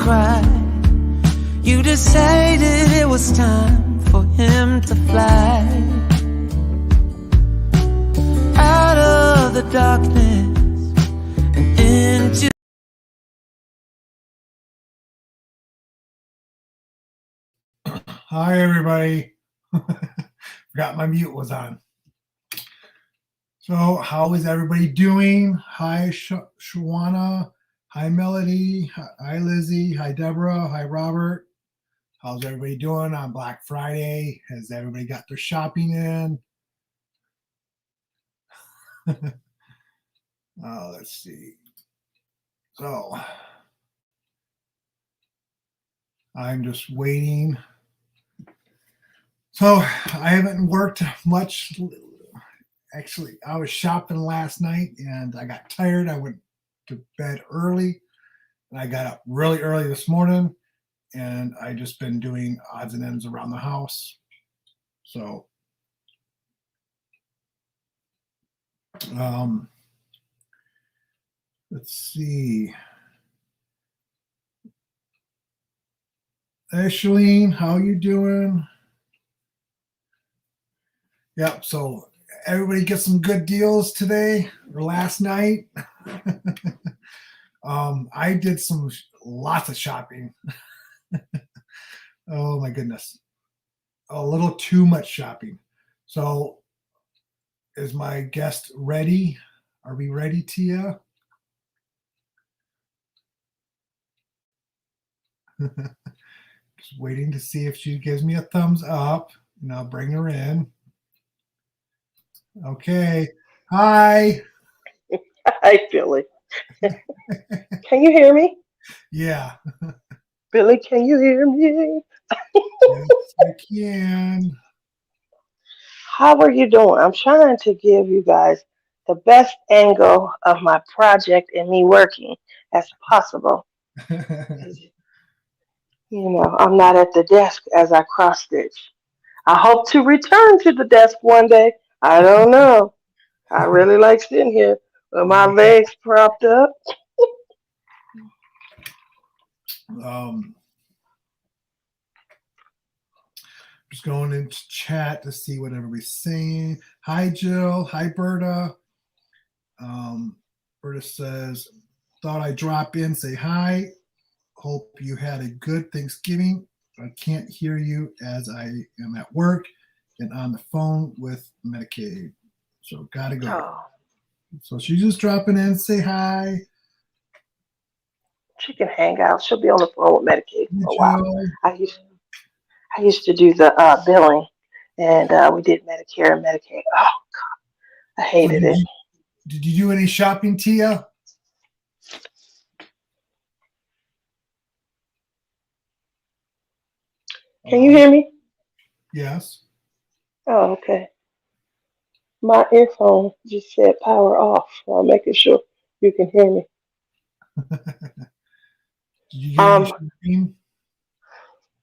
cry. You decided it was time for him to fly out of the darkness and into. Hi, everybody. Forgot my mute was on. So how is everybody doing? Hi, Shawana. Hi, Melody. Hi, Lizzie. Hi, Deborah. Hi, Robert. How's everybody doing on Black Friday? Has everybody got their shopping in? Let's see. So I'm just waiting. So I haven't worked much. Actually, I was shopping last night and I got tired. I went to bed early and I got up really early this morning, and I just been doing odds and ends around the house. So let's see. Ashley, how you doing? Yep, so everybody get some good deals today or last night. I did lots of shopping. Oh my goodness. A little too much shopping. So is my guest ready? Are we ready, Tia? Just waiting to see if she gives me a thumbs up, and I'll bring her in. Okay. Hi. Hi, Billy. Can you hear me? Yeah. Billy, can you hear me? Yes, I can. How are you doing? I'm trying to give you guys the best angle of my project and me working as possible. I'm not at the desk as I cross stitch. I hope to return to the desk one day. I don't know. I really like sitting here with my legs propped up. Just going into chat to see what everybody's saying. Hi, Jill. Hi, Berta. Berta says, thought I'd drop in, say hi. Hope you had a good Thanksgiving. I can't hear you as I am at work and on the phone with Medicaid. So gotta go. Oh, So she's just dropping in, say hi. she can hang out. She'll be on the phone with Medicaid for a while. Jill. I used to do the billing, and we did Medicare and Medicaid. Oh, God, I hated it. Did you do any shopping, Tia? Can you hear me? Yes. Oh, okay. My earphone just said power off, so I'm making sure you can hear me. Did you do any shopping?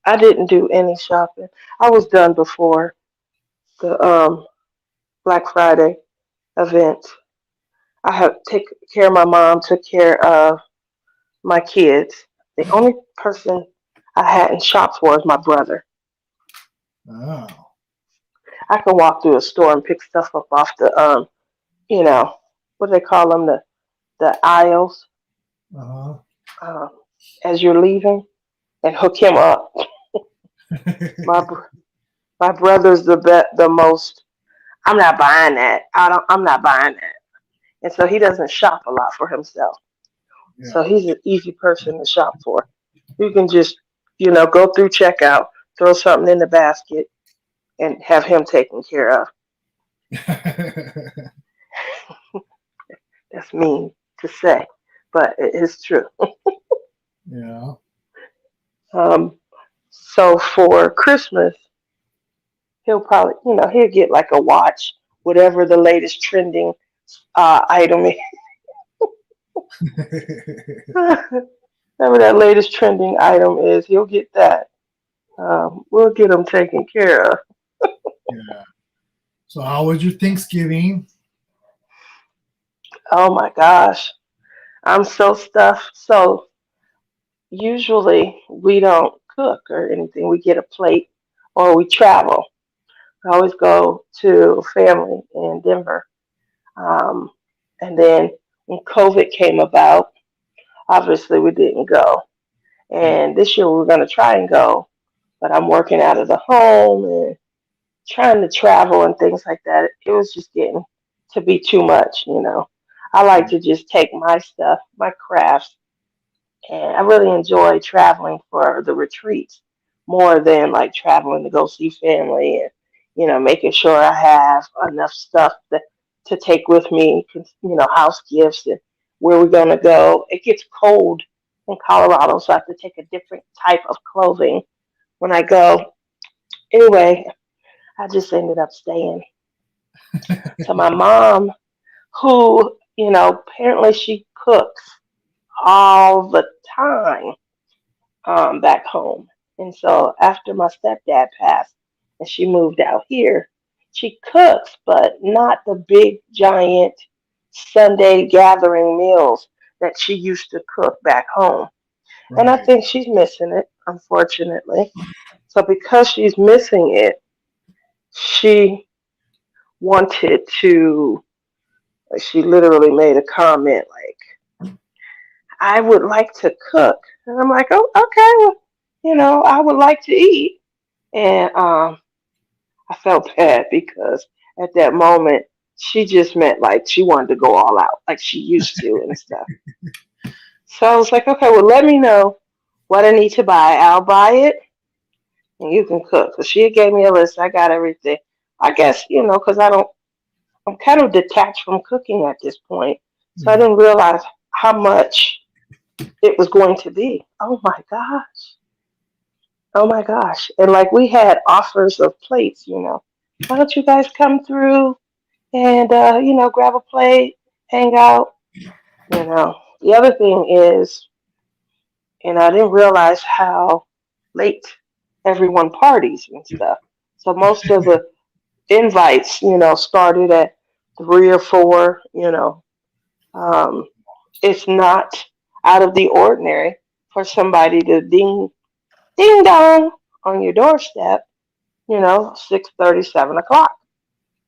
I didn't do any shopping. I was done before the Black Friday event. I have taken care of my mom, took care of my kids. The only person I hadn't shopped for is my brother. Oh. I can walk through a store and pick stuff up off the what do they call them, the aisles, Uh-huh. as you're leaving, and hook him up. My brother's the most. I'm not buying that. I'm not buying that. And so he doesn't shop a lot for himself. Yeah. So he's an easy person to shop for. You can just, go through checkout, throw something in the basket, and have him taken care of. That's mean to say, but it is true. Yeah. So for Christmas, he'll probably, he'll get like a watch, whatever the latest trending item is. Whatever that latest trending item is, he'll get that. We'll get him taken care of. Yeah. So how was your Thanksgiving? Oh my gosh. I'm so stuffed. So, I had to take care of my mom. I had to take care of my kids. And then I had to take care of my brother. And then I had to take care of my kids. And then I had to take care of my grandkids. And then I had to take care of my grandmother. And then I had to take care of my aunt. And then I had to take care of my uncle. And then I had to take care of my usually we don't cook or anything. We get a plate or we travel. I always go to family in Denver. Um, and then when COVID came about, obviously we didn't go. And this year we were going to try and go, but I'm working out of the home and trying to travel and things like that. It was just getting to be too much. I like to just take my stuff, my crafts, and I really enjoy traveling for the retreats more than like traveling to go see family and making sure I have enough stuff to take with me, house gifts and where we're going to go. It gets cold in Colorado, so I have to take a different type of clothing when I go. Anyway, I just ended up staying. So my mom, who, apparently she cooks all the time back home. And so after my stepdad passed and she moved out here, she cooks, but not the big giant Sunday gathering meals that she used to cook back home. And I Right. think she's missing it, unfortunately. So because she's missing it, she wanted to, she literally made a comment like, I would like to cook. And I'm like, oh, okay, well, I would like to eat. And I felt bad because at that moment, she just meant like she wanted to go all out, like she used to and stuff. So I was like, okay, well, let me know what I need to buy. I'll buy it and you can cook. So she gave me a list. I got everything. I guess, because I'm kind of detached from cooking at this point. So I Yeah. didn't realize how much it was going to be. Oh my gosh. Oh my gosh. And like we had offers of plates. Why don't you guys come through and grab a plate, hang out. The other thing is, and I didn't realize how late everyone parties and stuff. So most of the invites started at 3 or 4. Um, it's not out of the ordinary for somebody to ding dong on your doorstep 6:30, 7 o'clock,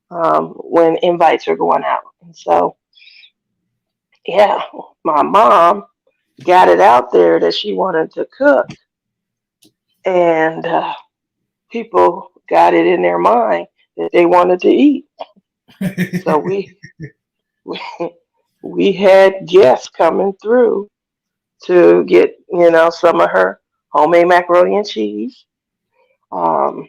when invites are going out. And so, yeah, my mom got it out there that she wanted to cook, and people got it in their mind that they wanted to eat. So we, we had guests coming through to get some of her homemade macaroni and cheese, um,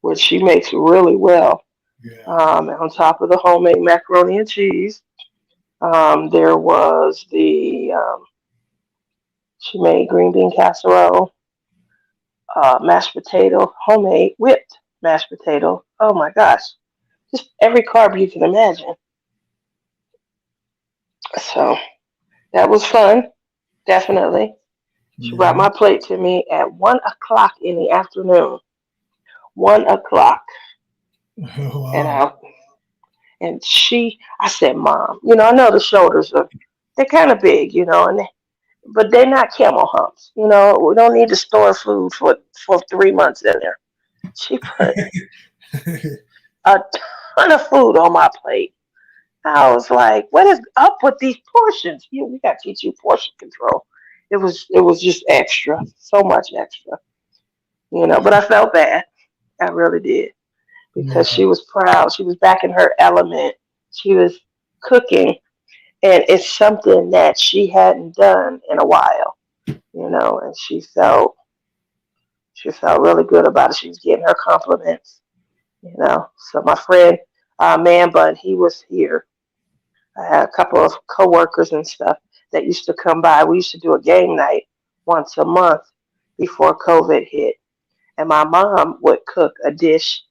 which she makes really well. Yeah. On top of the homemade macaroni and cheese, there was she made green bean casserole, mashed potato, homemade whipped mashed potato. Oh my gosh, just every carb you can imagine. So that was fun, definitely. She brought Yeah. my plate to me at 1 o'clock in the afternoon. 1 o'clock, Oh, and wow. I said, Mom, I know the shoulders they're kind of big, but they're not camel humps. We don't need to store food for 3 months in there. She put a ton of food on my plate. I was like, what is up with these portions? We got to teach you portion control. It was just extra, so much extra. But I felt bad. I really did because Yeah. she was proud. She was back in her element. She was cooking, and it's something that she hadn't done in a while. And she felt really good about it. She was getting her compliments. So my friend, Man Bun, he was here. I had a couple of coworkers and stuff that used to come by. We used to do a game night once a month before COVID hit. And my mom would cook a dish.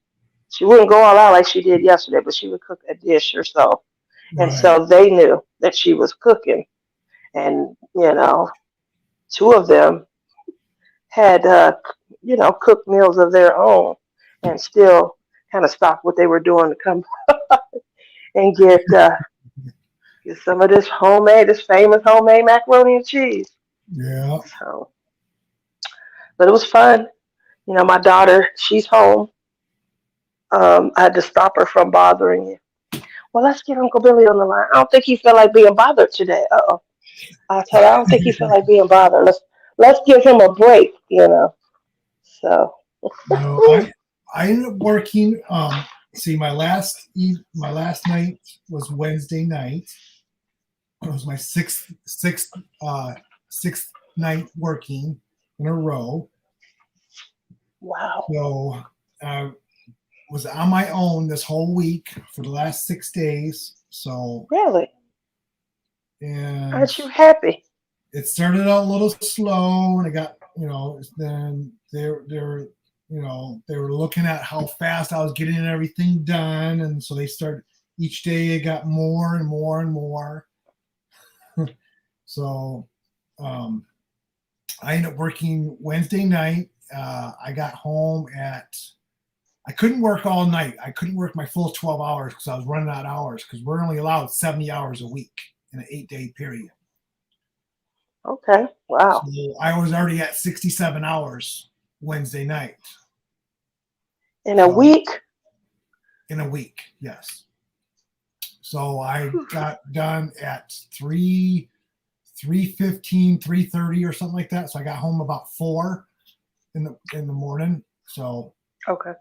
She wouldn't go all out like she did yesterday, but she would cook a dish or so. And Right. so they knew that she was cooking. And two of them had, cooked meals of their own and still kind of stopped what they were doing to come and get some of this famous homemade macaroni and cheese. Yeah. So But it was fun. You know, my daughter, she's home. I had to stop her from bothering you. Well, let's get Uncle Billy on the line. I don't think he felt like being bothered today. Uh-oh. I told her I don't think he felt like being bothered. Let's give him a break, you know. So No, I ended up working. See, my last night was Wednesday night. It was my sixth night working in a row. wow. So I was on my own this whole week for the last 6 days. So Really? and Aren't you happy? it started out a little slow, and it got then they were looking at how fast I was getting everything done, and so they started each day. It got more and more and more. So I ended up working Wednesday night. I got home I couldn't work all night. I couldn't work my full 12 hours because I was running out of hours, because we're only allowed 70 hours a week in an 8-day period. Okay. Wow. So I was already at 67 hours Wednesday night. In a week? In a week, yes. So I got done at 3:15, 3:30 or something like that. So I got home about 4 in the morning. So Okay.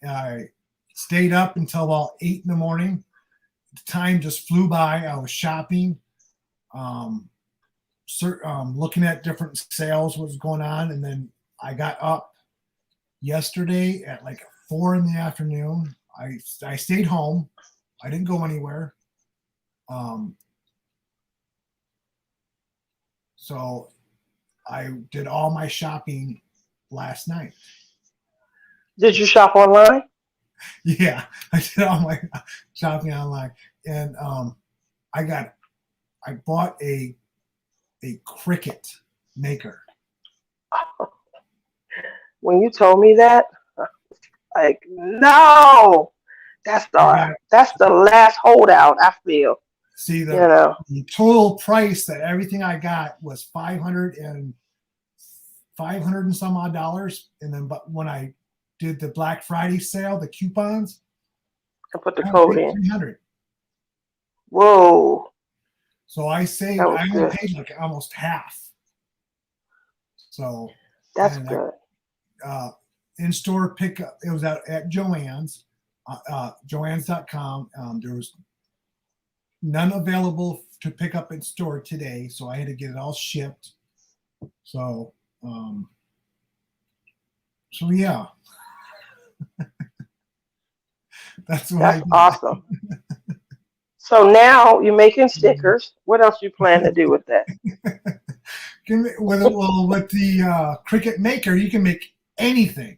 I stayed up until about 8 in the morning. The time just flew by. I was shopping, looking at different sales, what was going on, and then I got up yesterday at like 4 in the afternoon. I stayed home. I didn't go anywhere. So I did all my shopping last night. Did you shop online? Yeah, I did all my shopping online, and I bought a Cricut maker. When you told me that, like, no, that's the last holdout. I feel. See, You know. the total price that everything I got was 500 and some odd dollars, and then but when I did the Black Friday sale, the coupons, I put the I code paid in. 300. Whoa. So I saved. That was I only good. paid like almost half. So That's and good. In-store pickup. It was at Joann's, Joann's.com. There was none available to pick up in store today, so I had to get it all shipped. So yeah, that's what I That's did. awesome. So now you're making stickers. What else you plan to do with that? With the Cricut Maker, you can make anything.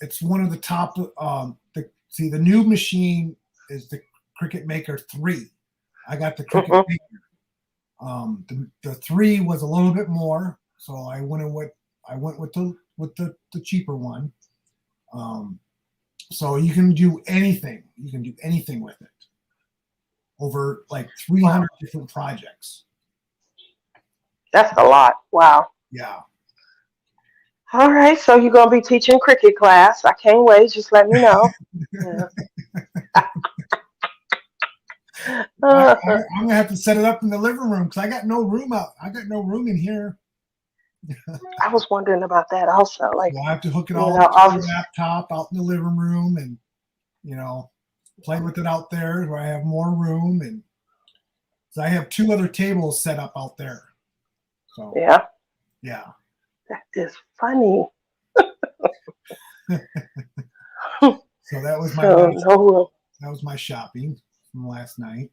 It's one of the top. The new machine is the Cricut Maker 3. I got the Cricut Maker. The 3 was a little bit more, so I went with the cheaper one. So you can do anything. You can do anything with it. Over like 300 different projects. That's a lot. Wow. Yeah. All right. So you're gonna be teaching cricket class. I can't wait. Just let me know. Yeah. I'm gonna have to set it up in the living room because I got no room in here. I was wondering about that also. Like, So I have to hook it you all know, up to obviously, the laptop out in the living room, and play with it out there where I have more room, and so I have 2 other tables set up out there. So yeah, yeah. that is funny. So that was that was my shopping from last night.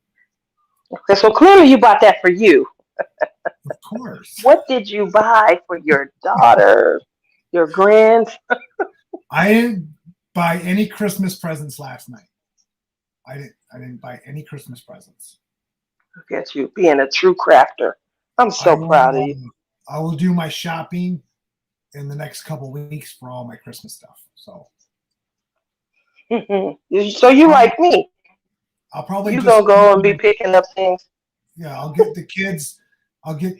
Okay, so clearly you bought that for you. Of course. What did you buy for your daughter, your grands? I didn't buy any Christmas presents last night. I didn't buy any Christmas presents. Look at you being a true crafter. I'm so proud of you. I will do my shopping in the next couple of weeks for all my Christmas stuff. So So you like me. I'll probably You just gonna go and be picking up things. yeah, I'll get the kids I'll get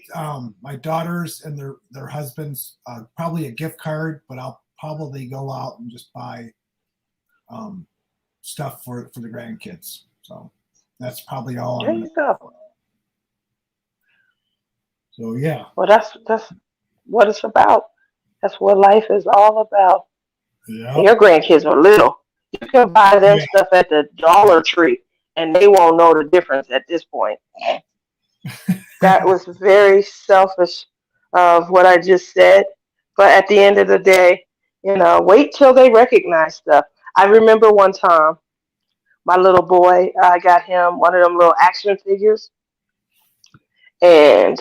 my daughters and their husbands probably a gift card, but I'll probably go out and just buy stuff for the grandkids. So that's probably all There I'm gonna. you go. So yeah, Well, that's what it's about. That's what life is all about. And yeah, your grandkids are little. You can buy them yeah, stuff at the Dollar Tree, and they won't know the difference at this point. That was very selfish of what I just said. But at the end of the day, wait till they recognize stuff. I remember one time, my little boy, I got him one of them little action figures, and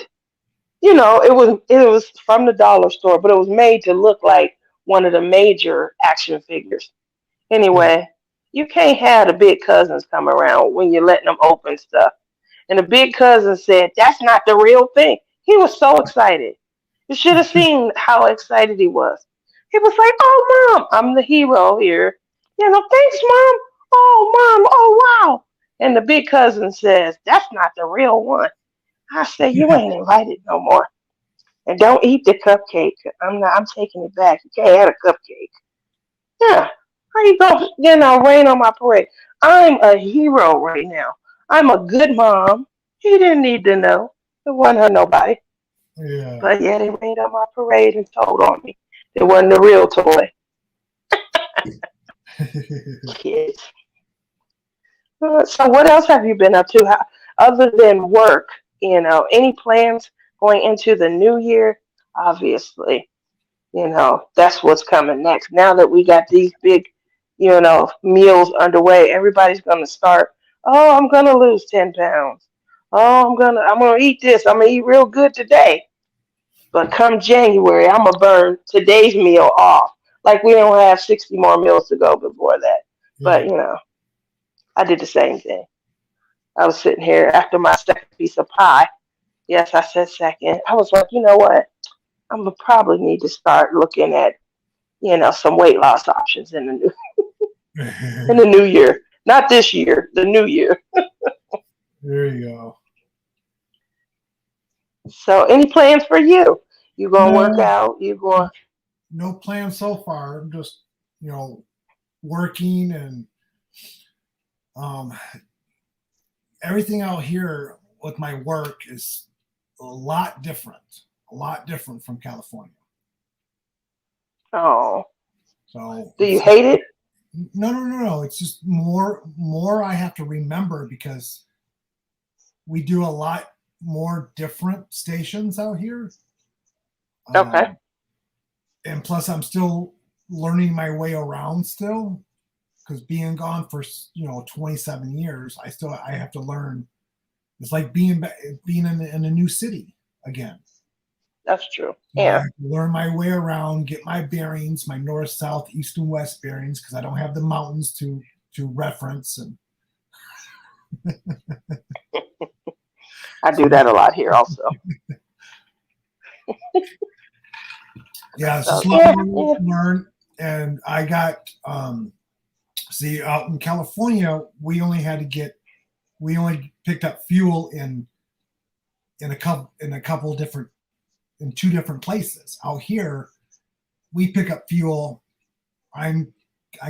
it was from the dollar store, but it was made to look like one of the major action figures. yeah, Anyway, you can't have the big cousins come around when you're letting them open stuff. And the big cousin said, "That's not the real thing." He was so excited. You should have seen how excited he was. He was like, "Oh, Mom, I'm the hero here. Thanks, Mom. Oh, Mom, oh, wow." And the big cousin says, "That's not the real one." I said, "You yeah, ain't invited no more. And don't eat the cupcake. I'm taking it back. You can't have a cupcake." Yeah. How you gonna, rain on my parade? I'm a hero right now. I'm a good mom. He didn't need to know. It wasn't hurt nobody. yeah. But yeah, they rained on my parade and told on me. It wasn't the real toy. Kids. So what else have you been up to? Other than work, any plans going into the new year? Obviously, that's what's coming next. Now that we got these big, meals underway, everybody's gonna start. Oh, I'm gonna lose 10 pounds. Oh, I'm gonna eat this. I'm gonna eat real good today. But come January, I'm gonna burn today's meal off. Like we don't have 60 more meals to go before that. But Yeah. I did the same thing. I was sitting here after my second piece of pie. Yes, I said second. I was like, you know what? I'm gonna probably need to start looking at some weight loss options in the new year. Not this year, the new year. There you go. So, any plans for you? You gonna work No, out? You going? no plan so far. I'm just, working and um, everything out here with my work is a lot different from California. Oh, So do you it's just hate it? no, no, no, no. It's just more I have to remember because we do a lot more different stations out here. Okay. Um, and plus, I'm still learning my way around still because being gone for 27 years, I have to learn. It's like being in a new city again. That's true. I Yeah. have to learn my way around, get my bearings, my north, south, east, and west bearings, because I don't have the mountains to reference. And I so do that a lot here also. yeah, it's So just a lot yeah, more yeah. to learn. And I got see out in California, we only picked up fuel in a couple different in two different places. Out here, we pick up fuel. I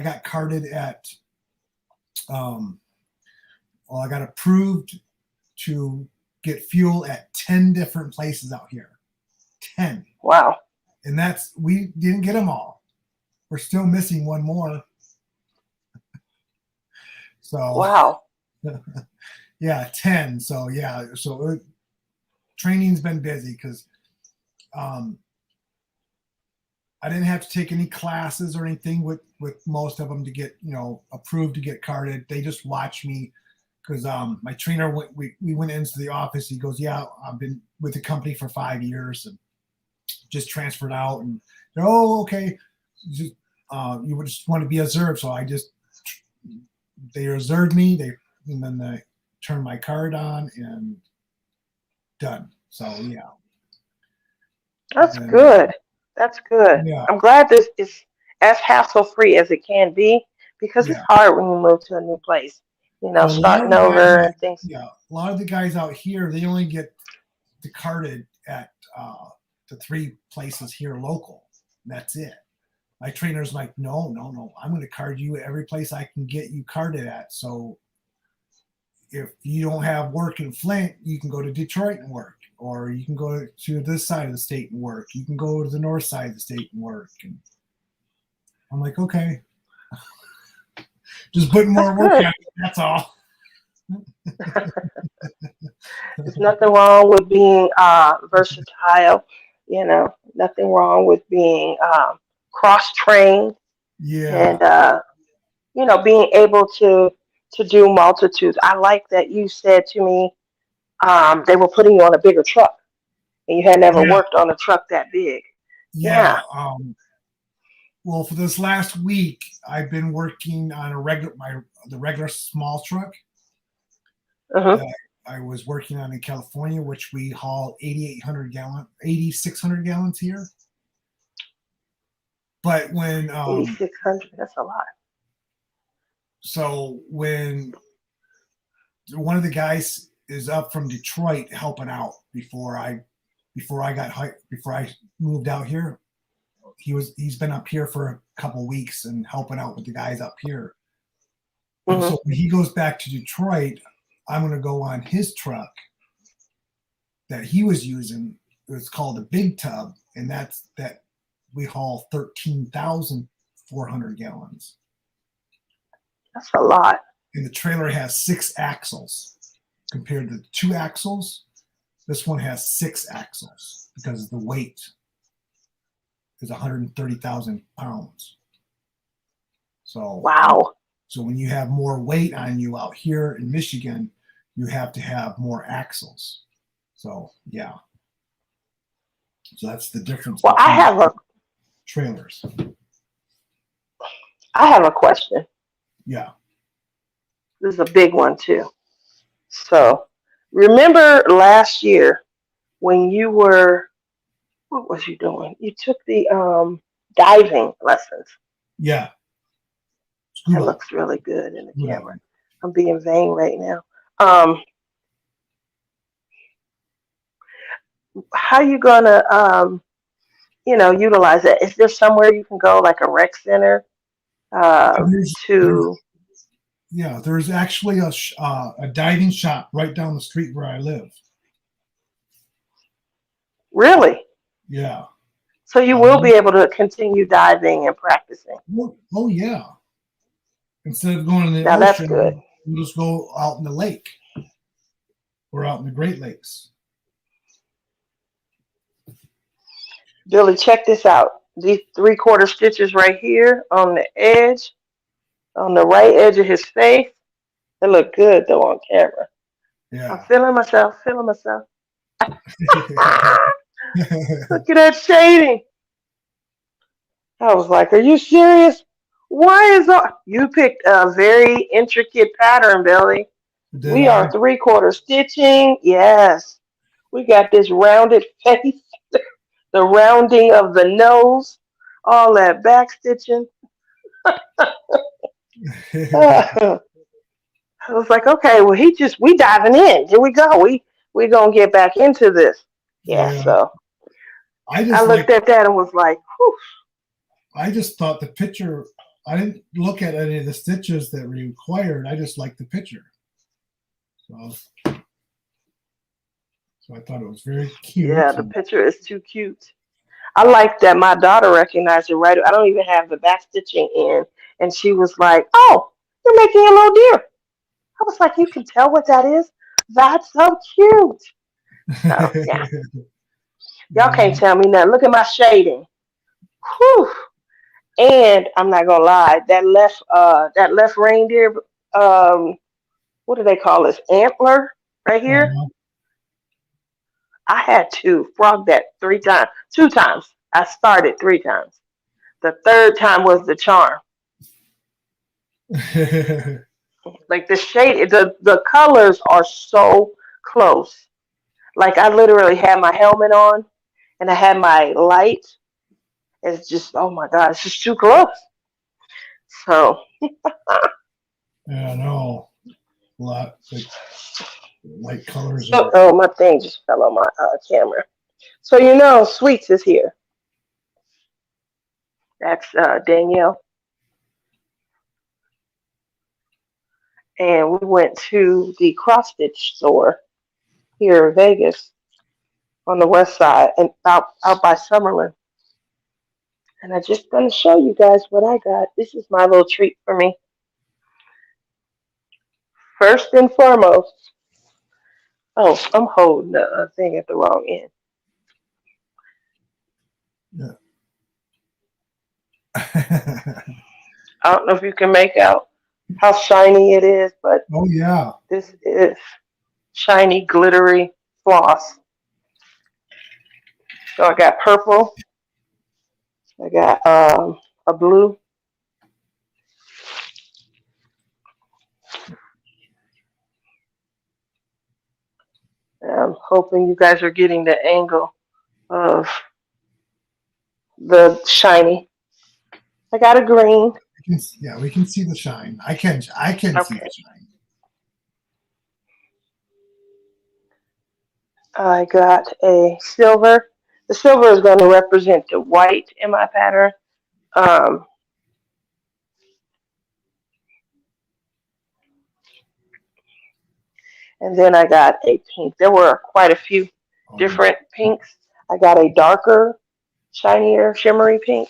got carded at um, well, I got approved to get fuel at 10 different places out here. 10. Wow. And we didn't get them all. We're still missing one more. So, Wow. yeah, 10. So, yeah. So, training's been busy because um, I didn't have to take any classes or anything with most of them to get, approved to get carded. They just watch me because my trainer we went into the office. He goes, "Yeah, I've been with the company for 5 years and just transferred out." And oh, okay, just, you would just want to be observed. So they observed me. And then they turned my card on and done. So yeah, That's and good. That's good. yeah, I'm glad this is as hassle free as it can be because it's yeah. hard when you move to a new place. Well, Starting over and things. a lot of the guys out here, they only get carted at the 3 places here local. That's it. My trainer's like, no, I'm going to card you at every place I can get you carded at. So if you don't have work in Flint, you can go to Detroit and work, or you can go to this side of the state and work. You can go to the north side of the state and work. And I'm like, okay, just putting more work out. That's all. There's nothing wrong with being versatile, nothing wrong with being cross-trained Yeah. and, being able to do multitudes. I like that you said to me they were putting you on a bigger truck and you had never Yeah. worked on a truck that big. Yeah. Well, for this last week, I've been working on the regular small truck. Uh-huh. I was working on in California, which we haul 8,600 gallons here. But when 8,600, that's a lot. So when one of the guys is up from Detroit helping out before I moved out here, he's been up here for a couple weeks and helping out with the guys up here. Mm-hmm. So when he goes back to Detroit, I'm going to go on his truck that he was using. It's called a big tub, and that we haul 13,400 gallons. That's a lot. And the trailer has 6 axles compared to the 2 axles. This one has 6 axles because the weight is 130,000 pounds. So wow. So when you have more weight on you out here in Michigan, you have to have more axles. So yeah. So that's the difference. Well, I have trailers. I have a question. Yeah. This is a big one too. So, remember last year when what was you doing? You took the diving lessons. Yeah. That looks really good in the camera. I'm being vain right now. How you gonna utilize it? Is there somewhere you can go, like a rec center, there's actually a diving shop right down the street where I live. Really? Yeah. So you will be able to continue diving and practicing. Oh yeah. Instead of going in the now ocean, that's good. we'll just go out in the lake or out in the Great Lakes. Billy, check this out. These 3/4 stitches right here on the edge, on the right edge of his face. They look good though on camera. Yeah. I'm feeling myself. Look at that shading. I was like, are you serious? You picked a very intricate pattern, Billy. We are 3/4 stitching. Yes. We got this rounded face, the rounding of the nose, all that back stitching. I was like, okay, well, we diving in. Here we go. We gonna get back into this. Yeah. So I looked at that and was like, whew. I just thought the picture. I didn't look at any of the stitches that were required. I just liked the picture. So I thought it was very cute. Yeah, the picture is too cute. I like that my daughter recognized it right. I don't even have the back stitching in. And she was like, oh, you're making a little deer. I was like, you can tell what that is? That's so cute. So, yeah. Y'all can't tell me nothing. Look at my shading. Whew. And I'm not gonna lie, that left reindeer, what do they call this? Antler right here. I had to frog that 3 times, 2 times. I started 3 times. The 3rd time was the charm. Like the shade, the colors are so close. Like I literally had my helmet on and I had my light. It's just, oh my God, it's just too close. So. Yeah, no. light colors So, are. oh, my thing just fell on my camera. So Sweets is here. That's Danielle, and we went to the cross stitch store here in Vegas on the west side and out by Summerlin. And I just gonna show you guys what I got. This is my little treat for me. First and foremost, oh, I'm holding the thing at the wrong end. Yeah. I don't know if you can make out how shiny it is, but Oh yeah. this is shiny, glittery floss. So I got purple, I got a blue, and I'm hoping you guys are getting the angle of the shiny. I got a green. Yeah, we can see the shine. I can see Okay. the shine. I got a silver. The silver is going to represent the white in my pattern. Um, and then I got a pink. There were quite a few Oh yeah. different pinks. I got a darker, shinier, shimmery pink.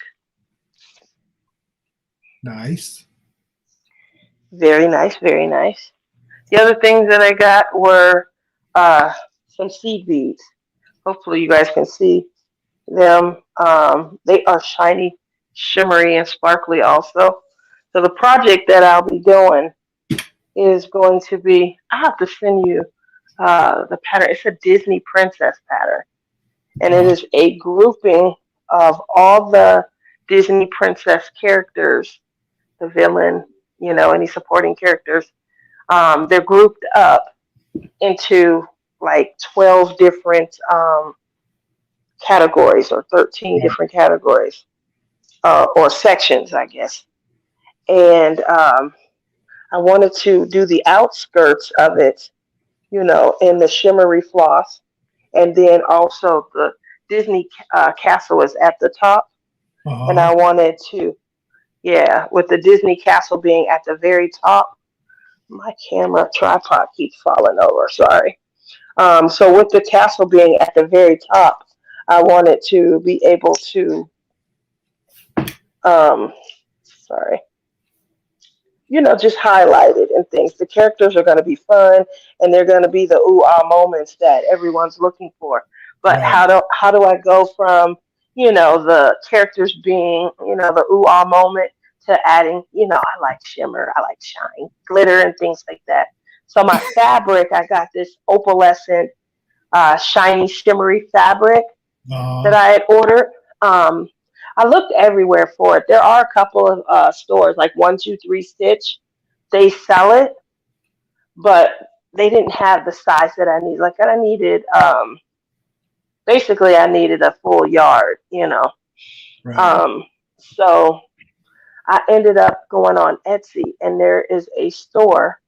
Nice. Very nice, very nice. The other things that I got were uh, some seed beads. Hopefully, you guys can see them. They are shiny, shimmery, and sparkly also. So the project that I'll be doing is going to be, I have to send you the pattern. It's a Disney princess pattern, and it Uh, is a grouping of all the Disney princess characters, the villain, any supporting characters. They're grouped up into like 12 different categories or 13 right. different categories or sections, I guess. And I wanted to do the outskirts of it, in the shimmery floss. And then also the Disney castle is at the top. And Uh-huh. I wanted to, yeah, with the Disney castle being at the very top. My camera tripod keeps falling over. Sorry. So with the castle being at the very top, I wanted to be able to, um, sorry, just highlighted and things. The characters are going to be fun, and they're going to be the ooh ah moments that everyone's looking for. But Right. how do I go from the characters being the ooh ah moment to adding I like shimmer, I like shine, glitter, and things like that. So my fabric, I got this opalescent, shiny, shimmery fabric that Uh-huh. I had ordered. Um, I looked everywhere for it. There are a couple of stores like 123 Stitch. They sell it, but they didn't have the size that I need. Like I needed, basically, I needed a full yard. Right. Um, so I ended up going on Etsy, and there is a store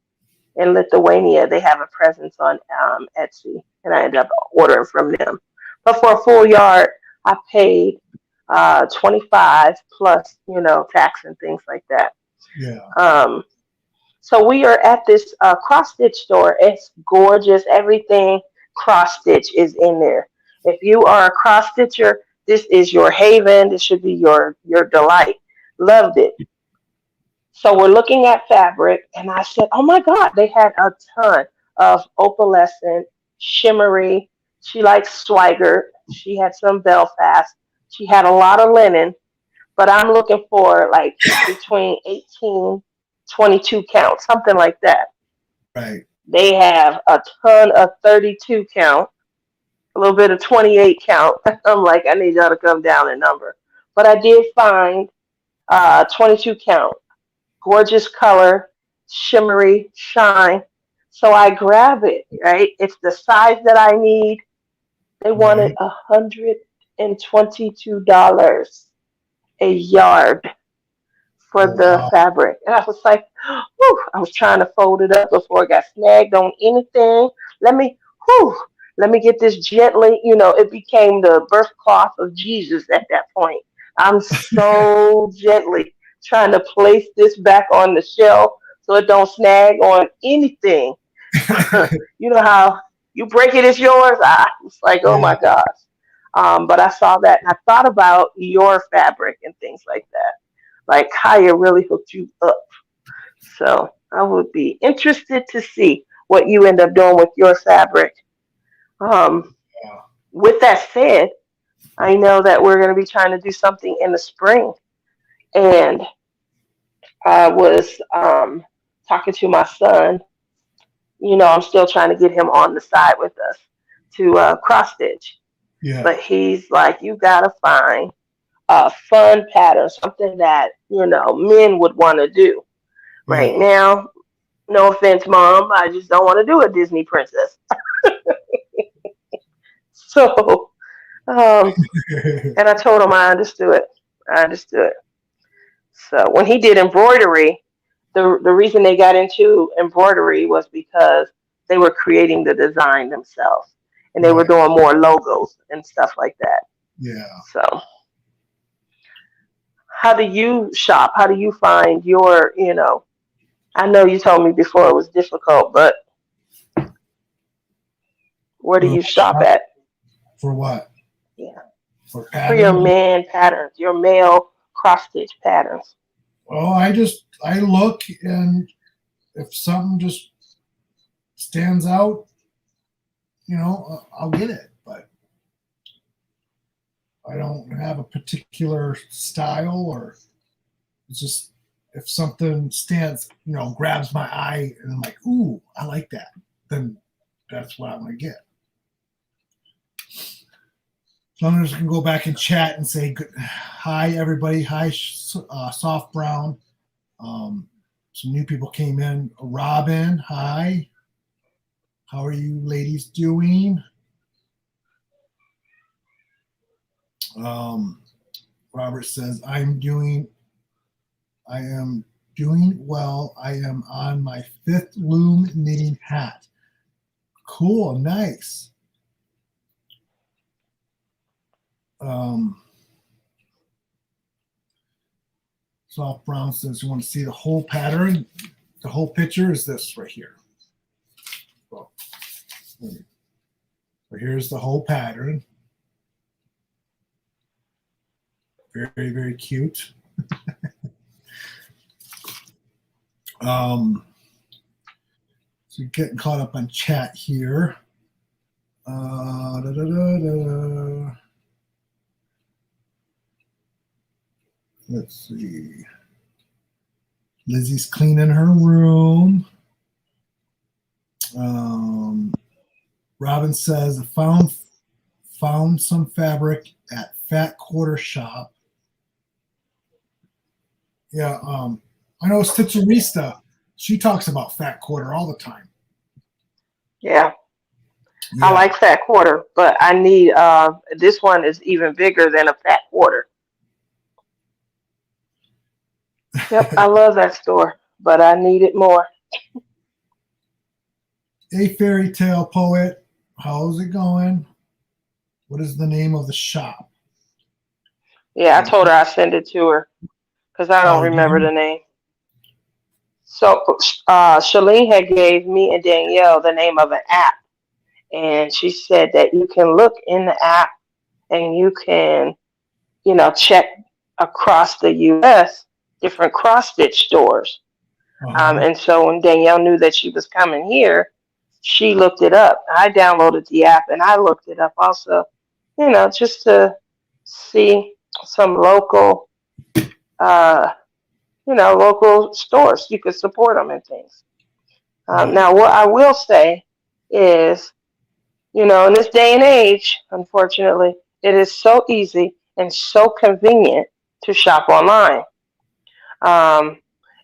in Lithuania. They have a presence on Etsy, and I ended up ordering from them. But for a full yard, I paid 25 plus, tax and things like that. Yeah. Um, so we are at this cross stitch store. It's gorgeous. Everything cross stitch is in there. If you are a cross stitcher, this is your haven. This should be your delight. Loved it. So we're looking at fabric, and I said, "Oh my God!" They had a ton of opalescent, shimmery. She likes Swigert. She had some Belfast. She had a lot of linen, but I'm looking for like between 18, 22 count, something like that. Right. They have a ton of 32 count, a little bit of 28 count. I'm like, I need y'all to come down in number. But I did find 22 count. Gorgeous color, shimmery, shine. So I grab it, right? It's the size that I need. They wanted Right. $122 a yard for Oh the wow. fabric. And I was like, whew, I was trying to fold it up before it got snagged on anything. Let me, whew, let me get this gently. It became the birth cloth of Jesus at that point. I'm so gently trying to place this back on the shelf so it don't snag on anything. You know how you break it, it's yours. I was like, oh Yeah. my gosh. But I saw that and I thought about your fabric and things like that. Like Kaya really hooked you up. So I would be interested to see what you end up doing with your fabric. Um, with that said, I know that we're going to be trying to do something in the spring. And I was talking to my son. I'm still trying to get him on the side with us to cross stitch. Yeah. But he's like, you got to find a fun pattern, something that, men would want to do. Right Yeah. now, no offense, Mom, I just don't want to do a Disney princess. So, and I told him I understood. I understood. So when he did embroidery, the reason they got into embroidery was because they were creating the design themselves and they were Right. doing more logos and stuff like that. Yeah. So how do you shop? How do you find your, I know you told me before it was difficult, but where do Well, you shop at? for what? Yeah. For For your patterns? man patterns, your male cross stitch patterns. Well, I look, and if something just stands out, I'll get it. But I don't have a particular style, or it's just if something grabs my eye, and I'm like, ooh, I like that, then that's what I'm gonna get. So I'm just gonna go back and chat and say, hi everybody, hi Soft Brown. Some new people came in. Robin, hi. How are you ladies doing? Robert says, I am doing well. I am on my 5th loom knitting hat. Cool, nice. Soft Brown says, you want to see the whole pattern? The whole picture is this right here. So here's the whole pattern. Very, very cute. So getting caught up on chat here. Let's see. Lizzie's cleaning her room. Robin says, found some fabric at Fat Quarter Shop. Yeah, I know Stitcherista. She talks about Fat Quarter all the time. Yeah. Yeah. I like fat quarter, but I need this one is even bigger than a fat quarter. Yep, I love that store, but I need it more. A fairy tale poet. How's it going? What is the name of the shop? Yeah, I told her I send it to her because I don't Oh, remember the name. So Shalene had gave me and Danielle the name of an app, and she said that you can look in the app and you can, check across the U.S. different cross stitch stores. And so when Danielle knew that she was coming here, she looked it up. I downloaded the app and I looked it up also, just to see some local, local stores. You could support them and things. Now, what I will say is, in this day and age, unfortunately, it is so easy and so convenient to shop online. Um,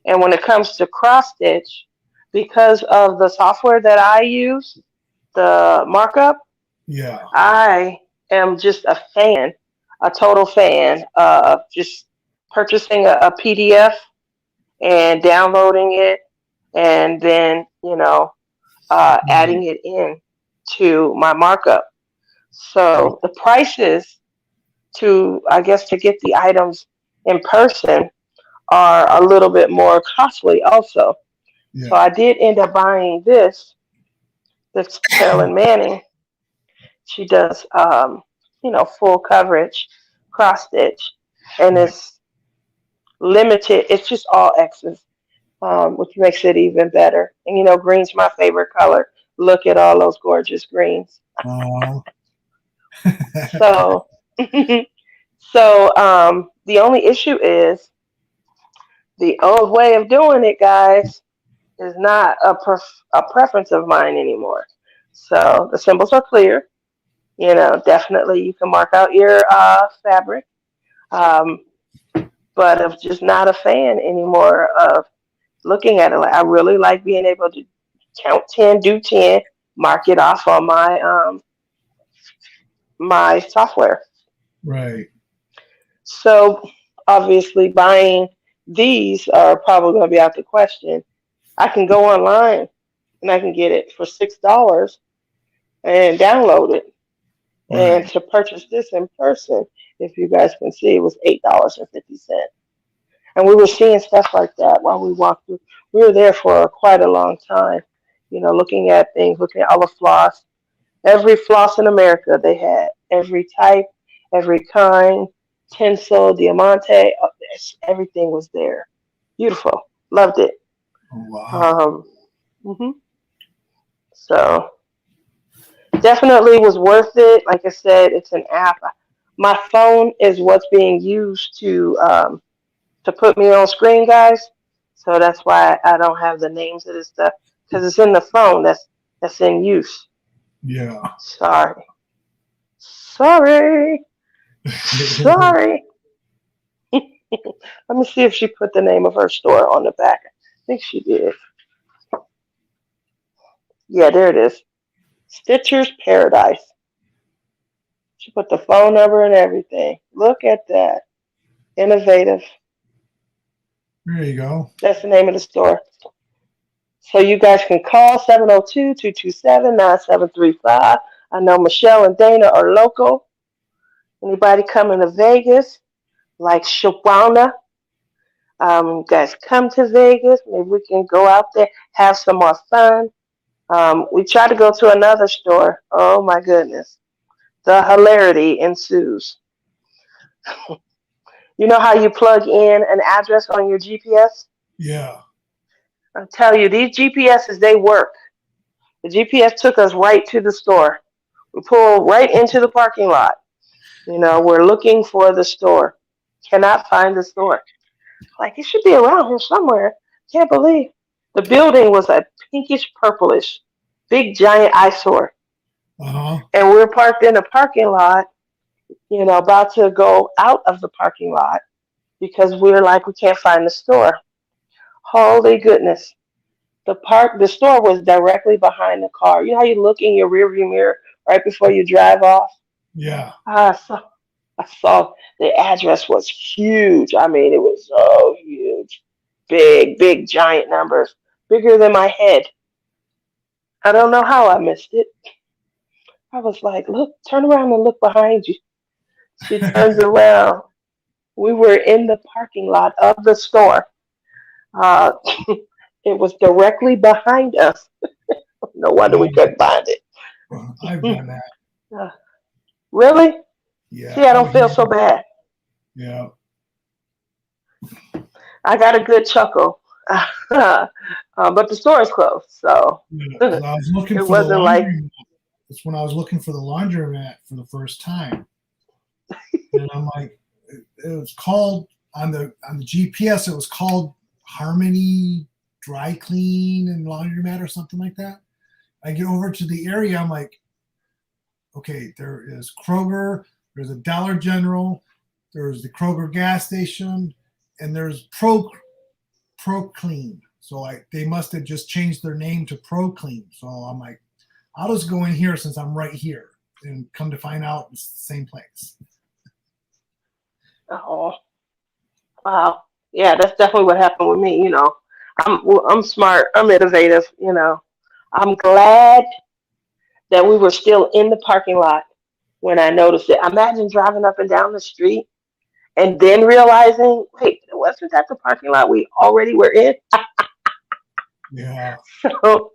and when it comes to cross stitch, because of the software that I use, the markup, Yeah. I am just a total fan of just purchasing a PDF and downloading it and then, adding it in to my markup. So the prices to, I guess, to get the items in person are a little bit more costly also. So Yeah. I did end up buying this Carolyn Manning. She does, full coverage, cross stitch, and Right. it's limited. It's just all X's, which makes it even better. And green's my favorite color. Look at all those gorgeous greens. Oh. So, the only issue is the old way of doing it, guys, is not a preference of mine anymore. So the symbols are clear. Definitely you can mark out your fabric. Um, but I'm just not a fan anymore of looking at it. Like I really like being able to count 10, do 10, mark it off on my software. Right. So obviously buying these are probably going to be out the question. I can go online and I can get it for $6 and download it. And Right. to purchase this in person, if you guys can see, it was $8.50. And we were seeing stuff like that while we walked through. We were there for quite a long time, looking at things, looking at all the floss. Every floss in America they had, every type, every kind, tinsel, diamante, everything was there. Beautiful, loved it. Oh, wow. Um, hmm So definitely was worth it. Like I said, it's an app. My phone is what's being used to put me on screen, guys. So that's why I don't have the names of this stuff because it's in the phone. That's in use. Yeah. Sorry, sorry, sorry. Let me see if she put the name of her store on the back. I think she did. Yeah, there it is. Stitcher's Paradise. She put the phone number and everything. Look at that. Innovative. There you go. That's the name of the store. So you guys can call 702-227-9735. I know Michelle and Dana are local. Anybody coming to Vegas, like Shawana, guys come to Vegas. Maybe we can go out there, have some more fun. We tried to go to another store. Oh my goodness. The hilarity ensues. You know how you plug in an address on your GPS? Yeah. I tell you, these GPSs, they work. The GPS took us right to the store. We pulled right into the parking lot. We're looking for the store. Cannot find the store. Like, it should be around here somewhere. Can't believe. The building was a pinkish purplish, big giant eyesore. Uh-huh. And we're parked in a parking lot, about to go out of the parking lot because we're like, we can't find the store. Holy goodness. The store was directly behind the car. You know how you look in your rearview mirror right before you drive off? Yeah. I saw, I saw the address was huge. I mean, it was so huge. Big, big, giant numbers. Bigger than my head. I don't know how I missed it. I was like, look, turn around and look behind you. She turns around. We were in the parking lot of the store. Uh, it was directly behind us. No wonder we I've, couldn't find it. I've done that. Uh, really? Yeah. See, I I've don't feel so done, bad. yeah. I got a good chuckle. But the store is closed, so Yeah. Because it I was looking for the wasn't like, laundry. That's when I was looking for the laundromat for the first time. And I'm like, it was called on the GPS, it was called Harmony Dry Clean and Laundromat or something like that. I get over to the area, I'm like, okay, there is Kroger, there's a Dollar General, there's the Kroger gas station, and there's Pro Clean. So they must have just changed their name to Pro Clean. So I'm like, I'll just go in here since I'm right here, and come to find out it's the same place. oh, wow. Yeah, that's definitely what happened with me. I'm smart. I'm innovative. I'm glad that we were still in the parking lot when I noticed it. Imagine driving up and down the street and then realizing, wait, wasn't that the parking lot we already were in? Yeah. So,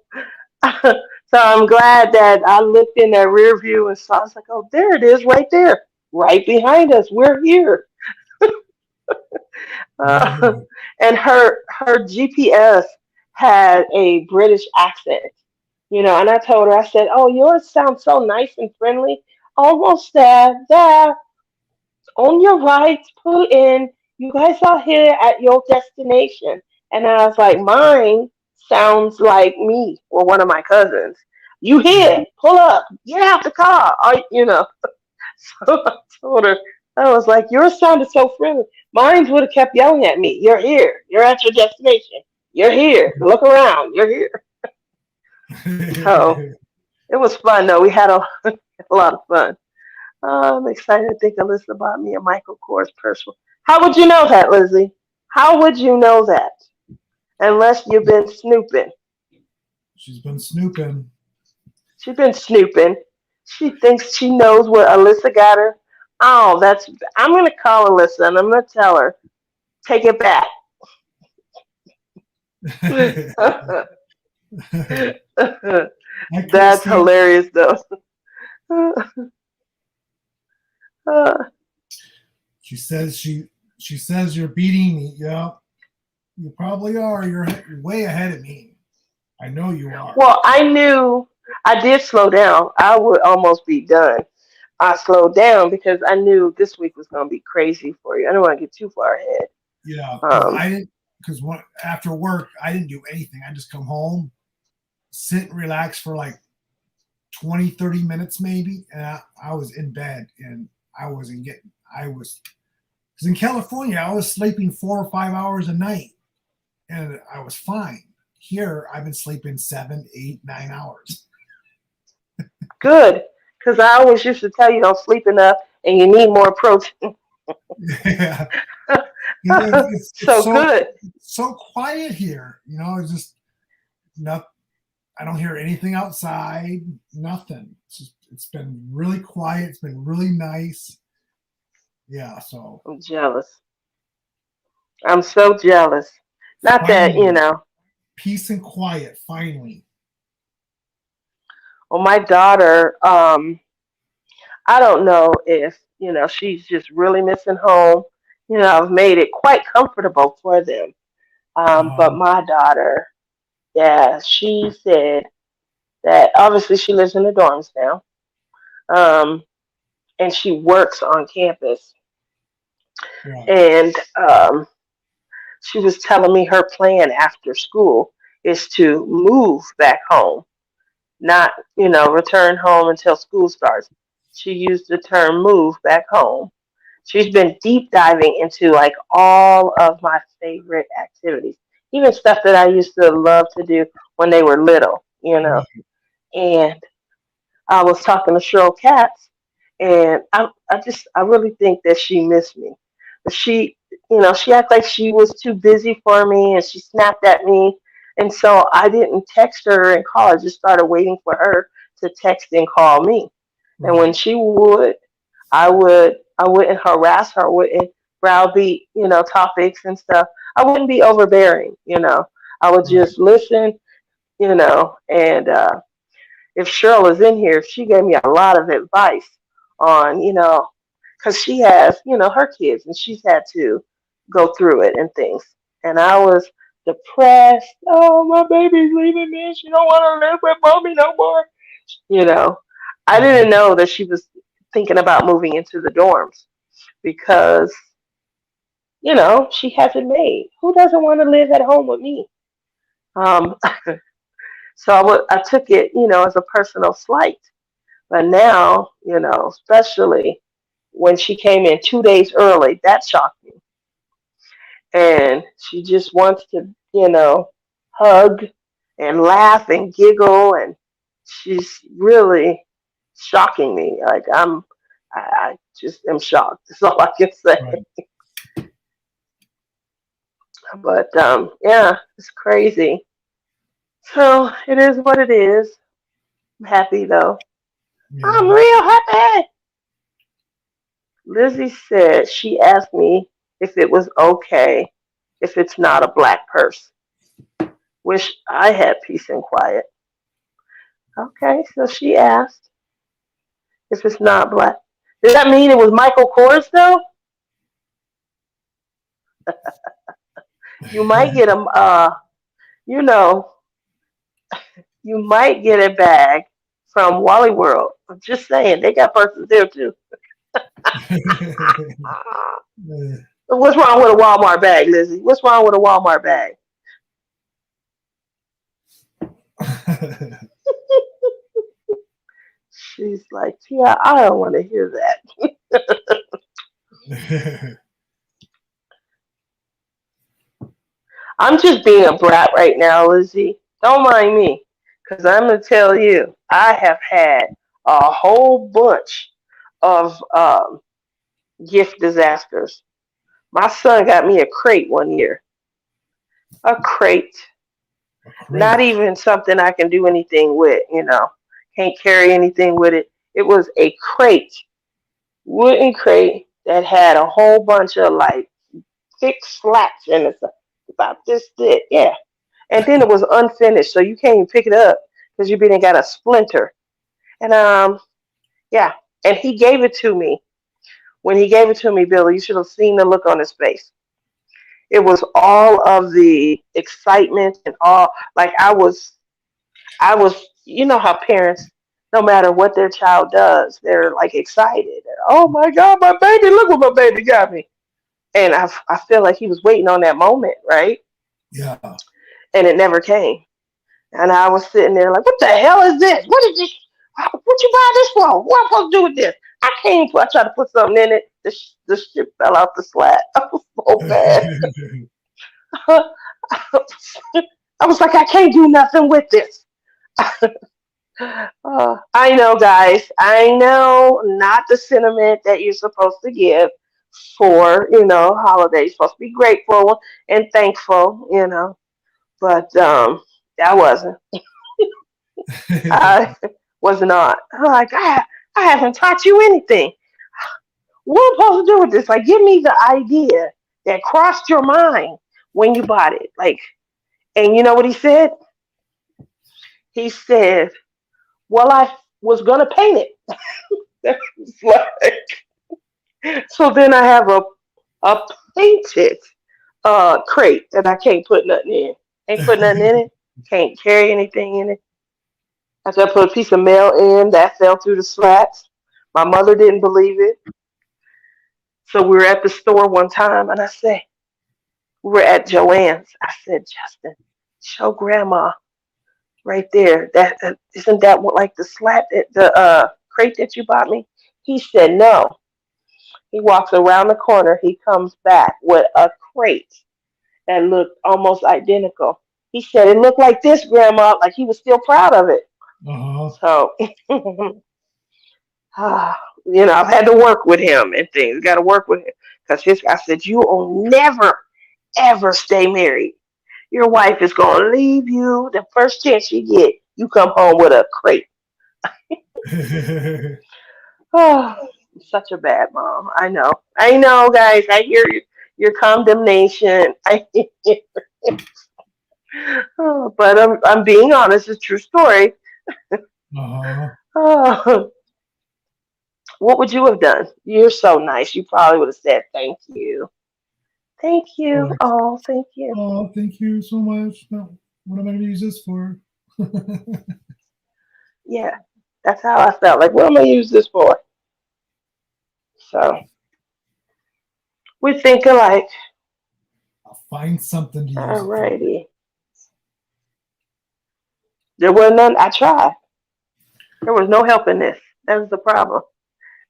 so I'm glad that I looked in that rear view and saw. I was like, oh, there it is, right there, right behind us. We're here. Uh, and her GPS had a British accent, and I told her, I said, "Oh, yours sounds so nice and friendly. Almost there. On your right, pull in. You guys are here at your destination." And I was like, mine sounds like me or one of my cousins. You Yeah. here? Pull up. Get out the car. So I told her, I was like, yours sounded so friendly. Mine would have kept yelling at me. You're here. You're at your destination. You're here. Look around. You're here. So it was fun, though. We had a lot of fun. I'm excited to think Alyssa bought me a Michael Kors purse. How would you know that, Lizzie? How would you know that? Unless you've been snooping. She's been snooping. She's been snooping. She thinks she knows where Alyssa got her. Oh, I'm going to call Alyssa and I'm going to tell her, take it back. That's hilarious, though. She says you're beating me. Yeah, you probably are. You're way ahead of me. I know you are. Well, I knew I did slow down. I would almost be done. I slowed down because I knew this week was going to be crazy for you. I don't want to get too far ahead. Yeah, I didn't, because after work, I didn't do anything. I just come home, sit and relax for like 20, 30 minutes maybe, and I was in bed, and because in California, I was sleeping 4 or 5 hours a night, and I was fine. Here, I've been sleeping 7, 8, 9 hours. Good, because I always used to tell you don't sleep enough and you need more protein. Yeah. It's so good. It's so quiet here. It's just not. I don't hear anything outside. Nothing. It's been really quiet. It's been really nice. Yeah. So I'm jealous. I'm so jealous. Not finally, that. Peace and quiet. Finally. Well, my daughter, I don't know if, she's just really missing home. I've made it quite comfortable for them. But my daughter, yeah, she said that obviously she lives in the dorms now. And she works on campus. Yeah. And she was telling me her plan after school is to move back home, not, return home until school starts. She used the term move back home. She's been deep diving into like all of my favorite activities, even stuff that I used to love to do when they were little. And I was talking to Cheryl Katz, and I really think that she missed me. She acted like she was too busy for me, and she snapped at me, and so I didn't text her and call. I just started waiting for her to text and call me. And when she would, I wouldn't harass her, wouldn't browbeat, topics and stuff. I wouldn't be overbearing. I would just listen, and if Cheryl was in here, she gave me a lot of advice on, because she has, her kids and she's had to go through it and things. And I was depressed. Oh, my baby's leaving me. She don't want to live with mommy no more. You know, I didn't know that she was thinking about moving into the dorms because, she has it made. Who doesn't want to live at home with me? Um, so I took it, as a personal slight. But now, especially when she came in 2 days early, that shocked me. And she just wants to, hug and laugh and giggle, and she's really shocking me. Like I just am shocked. That's all I can say. Right. But yeah, it's crazy. So it is what it is. I'm happy though. I'm Yeah. real happy. Lizzie said she asked me if it was okay if it's not a black purse. Wish I had peace and quiet. Okay, so she asked if it's not black. Does that mean it was Michael Kors though? You might get a, you know, you might get a bag from Wally World. I'm just saying, they got purses there too. What's wrong with a Walmart bag, Lizzie? What's wrong with a Walmart bag? She's like, yeah, I don't want to hear that. I'm just being a brat right now, Lizzie. Don't mind me, because I'm going to tell you, I have had a whole bunch of gift disasters. My son got me a crate one year. A crate. Not Great. even something I can do anything with. Can't carry anything with it. It was a crate, wooden crate that had a whole bunch of like thick slats in it, about this thick, yeah. And then it was unfinished, so you can't even pick it up because you didn't got a splinter. And yeah. And he gave it to me. When he gave it to me, Billy, you should have seen the look on his face. It was all of the excitement and all like I was, you know how parents, no matter what their child does, they're like excited. Oh my God, my baby, look what my baby got me. And I feel like he was waiting on that moment, right? Yeah. And it never came. And I was sitting there like, what the hell is this? What is this? What you buy this for? What am I supposed to do with this? I tried to put something in it. The shit fell out the slat. I was so bad. I was like, I can't do nothing with this. I know, guys. I know not the sentiment that you're supposed to give for, holidays. You're supposed to be grateful and thankful. But I wasn't. I was not. I'm like, I haven't taught you anything. What am I supposed to do with this? Like, give me the idea that crossed your mind when you bought it. Like, and you know what he said? He said, well, I was going to paint it. It's like, so then I have a painted crate that I can't put nothing in. Ain't put nothing in it. Can't carry anything in it. After I put a piece of mail in, that fell through the slats. My mother didn't believe it. So we were at the store one time, and I said, we were at Joann's. I said, Justin, show grandma right there. That isn't that what like the slat, the crate that you bought me? He said no. He walks around the corner. He comes back with a crate that looked almost identical. He said it looked like this, grandma. Like he was still proud of it. Uh-huh. So, I've had to work with him and things. Got to work with him because I said you will never ever stay married. Your wife is gonna leave you the first chance you get. You come home with a crate. Oh, such a bad mom. I know. I know, guys. I hear your condemnation. But I'm being honest. It's a true story. Uh-huh. Oh, what would you have done? You're so nice. You probably would have said thank you. Thank you. Like, Oh, thank you. oh, thank you so much. No, what am I going to use this for? Yeah, that's how I felt. Like, what am I gonna use this for? So we think alike. I'll find something to use it for. Alrighty. There was none. I tried. There was no helping this. That was the problem.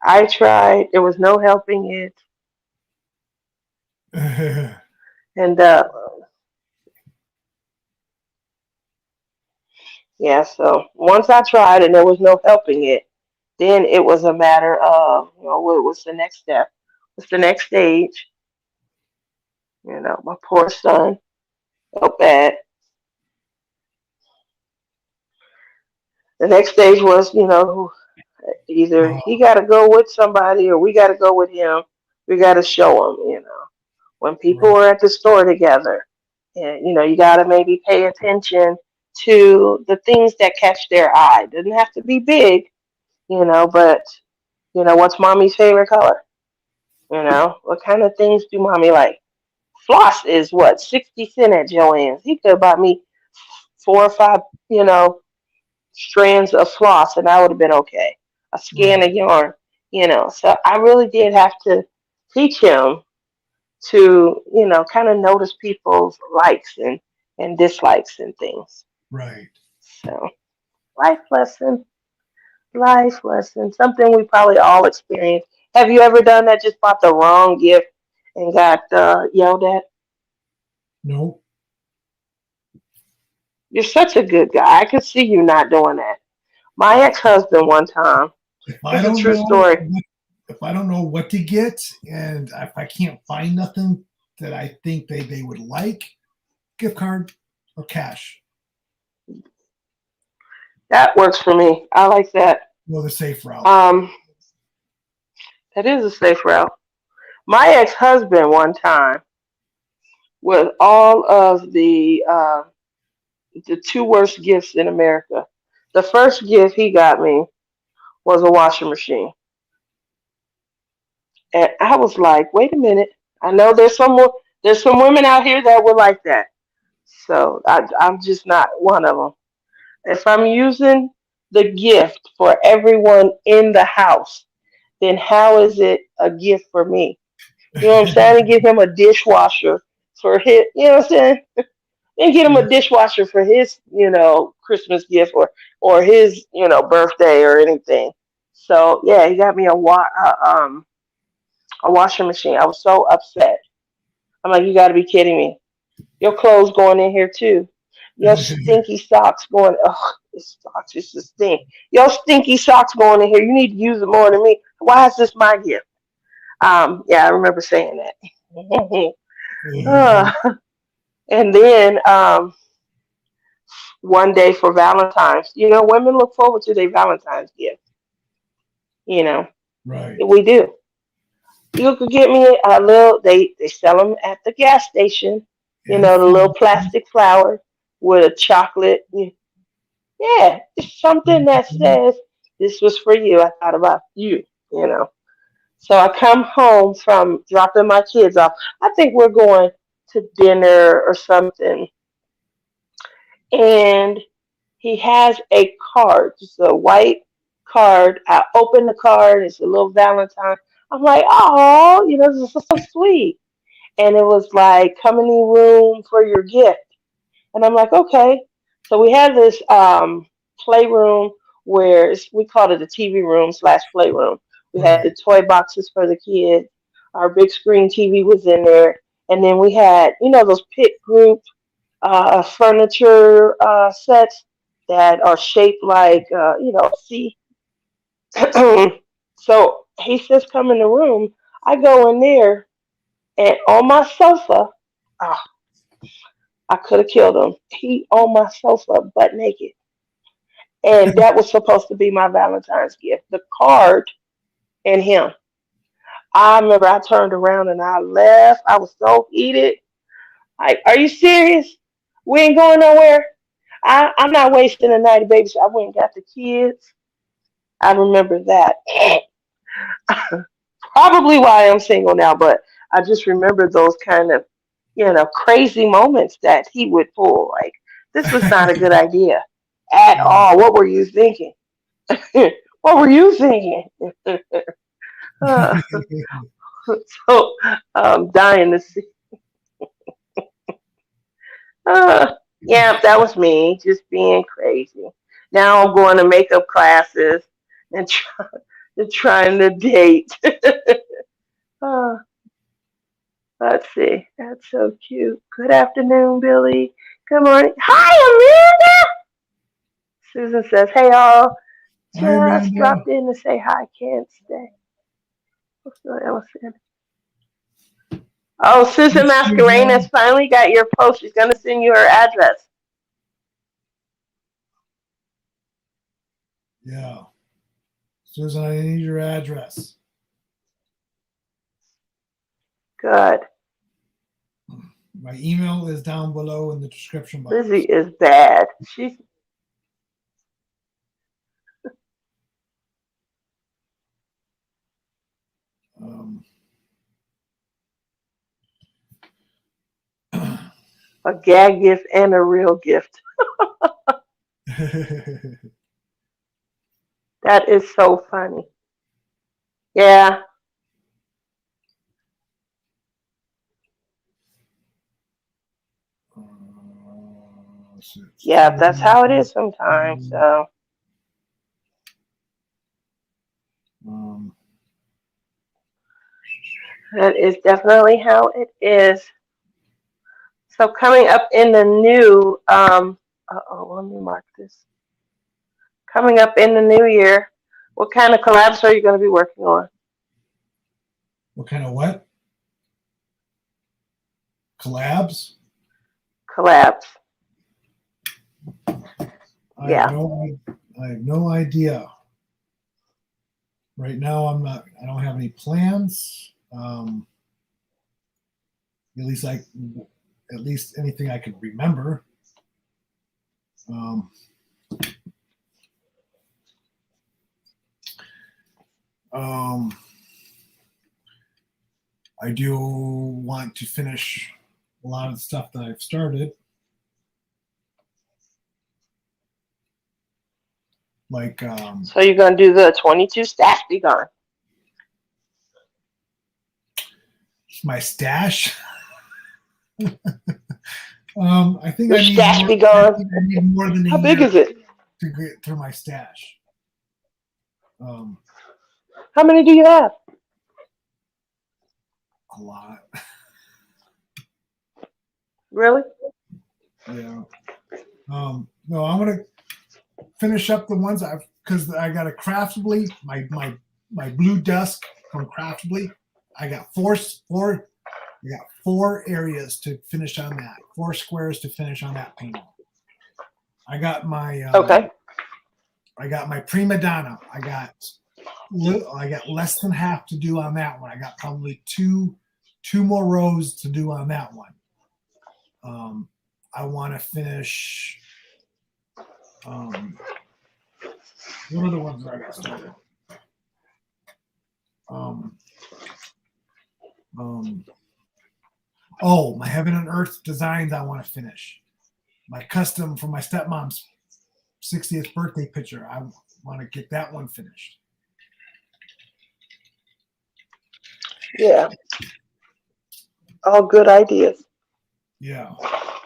I tried. There was no helping it. And yeah, so once I tried and there was no helping it, then it was a matter of, what was the next step? What's the next stage? My poor son felt bad. The next stage was, either Oh, he got to go with somebody or we got to go with him. We got to show him, when people right, are at the store together, and you got to maybe pay attention to the things that catch their eye. Doesn't have to be big, but what's mommy's favorite color? What kind of things do mommy like? Floss is what, 60 cents at Joann's. He could have bought me 4 or 5, you know, strands of floss and I would have been okay. A skein right, of yarn, So I really did have to teach him to, kind of notice people's likes and dislikes and things. right. So life lesson, life lesson, something we probably all experience. Have you ever done that? Just bought the wrong gift and got yelled at? Nope. You're such a good guy. I could see you not doing that. My ex-husband one time, If I this is a don't true know, story. if I don't know what to get, and if I can't find nothing that I think they would like, gift card or cash. That works for me. I like that. Go the safe route. Um, that is a safe route. My ex-husband one time with all of the two worst gifts in America. The first gift he got me was a washing machine, and I was like, "Wait a minute! I know there's some women out here that would like that, so I'm just not one of them. If I'm using the gift for everyone in the house, then how is it a gift for me? You know what I'm saying? To give him a dishwasher for his, you know what I'm saying? And get him a dishwasher for his, Christmas gift or his, birthday or anything. So yeah, he got me a washing machine. I was so upset. I'm like, you got to be kidding me. Your clothes going in here too. Your stinky socks going. Ugh, this socks is just stink. Your stinky socks going in here. You need to use it more than me. Why is this my gift? Yeah, I remember saying that. Uh, and then one day for Valentine's, women look forward to their Valentine's gift. You know, Right. we do. You could get me a little. They sell them at the gas station. And The little plastic flower with a chocolate. Yeah, it's something that says this was for you. I thought about you. So I come home from dropping my kids off. I think we're going to dinner or something, and he has a card, just a white card. I open the card. It's a little Valentine. I'm like, oh, this is so sweet. And it was like, come in the room for your gift. And I'm like, okay. So we had this playroom where we called it a TV room slash playroom. We had right, the toy boxes for the kids. Our big screen TV was in there. And then we had, those pit group furniture sets that are shaped like, C. So he says, come in the room. I go in there, and on my sofa, oh, I could have killed him. He on my sofa, butt naked. And that was supposed to be my Valentine's gift, the card and him. I remember I turned around and I left. I was so heated. Like, are you serious? We ain't going nowhere. I'm not wasting a night of babysit. I went and got the kids. I remember that. Probably why I'm single now, but I just remember those kind of, crazy moments that he would pull. Like, this was not a good idea at right. all. What were you thinking? What were you thinking? uh, so I'm dying to see. Uh, yeah, that was me, just being crazy. Now I'm going to makeup classes and trying to date. uh, let's see. That's so cute. Good afternoon, Billy. Good morning. Hi, Amanda. Susan says, hey, all. Hi, Just Amanda. dropped in to say hi. Can't stay. What's the else in? Oh, Susan Yes, Masquerade has Susan. finally got your post. She's going to send you her address. Yeah. Susan, I need your address. Good. My email is down below in the description box. Lizzie is bad. She's Um, a gag gift and a real gift. That is so funny. Yeah. Yeah, that's how it is sometimes. So um, that is definitely how it is. So coming up in the new, let me mark this. Coming up in the new year, what kind of collabs are you going to be working on? what kind of what? Collabs? Collabs. I Yeah. have no idea. Right now, I don't have any plans. At least anything I can remember. Um, um, I do want to finish a lot of the stuff that I've started. Like, So you're going to do the 22 stash be gone. my stash. I think Your I need stash more, be gone. I need more than a How big year is it? to get through my stash. How many do you have? A lot. Really? Yeah. No, I'm gonna finish up the ones because I got a Craftably, my blue dusk from Craftably. I got four areas to finish on that. 4 squares to finish on that painting. I got my Okay. I got my prima donna. I got less than half to do on that one. I got probably two more rows to do on that one. I want to finish. What are the ones that I got started? My Heaven and Earth designs I want to finish. My custom for my stepmom's 60th birthday picture. I want to get that one finished. Yeah. All good ideas. Yeah.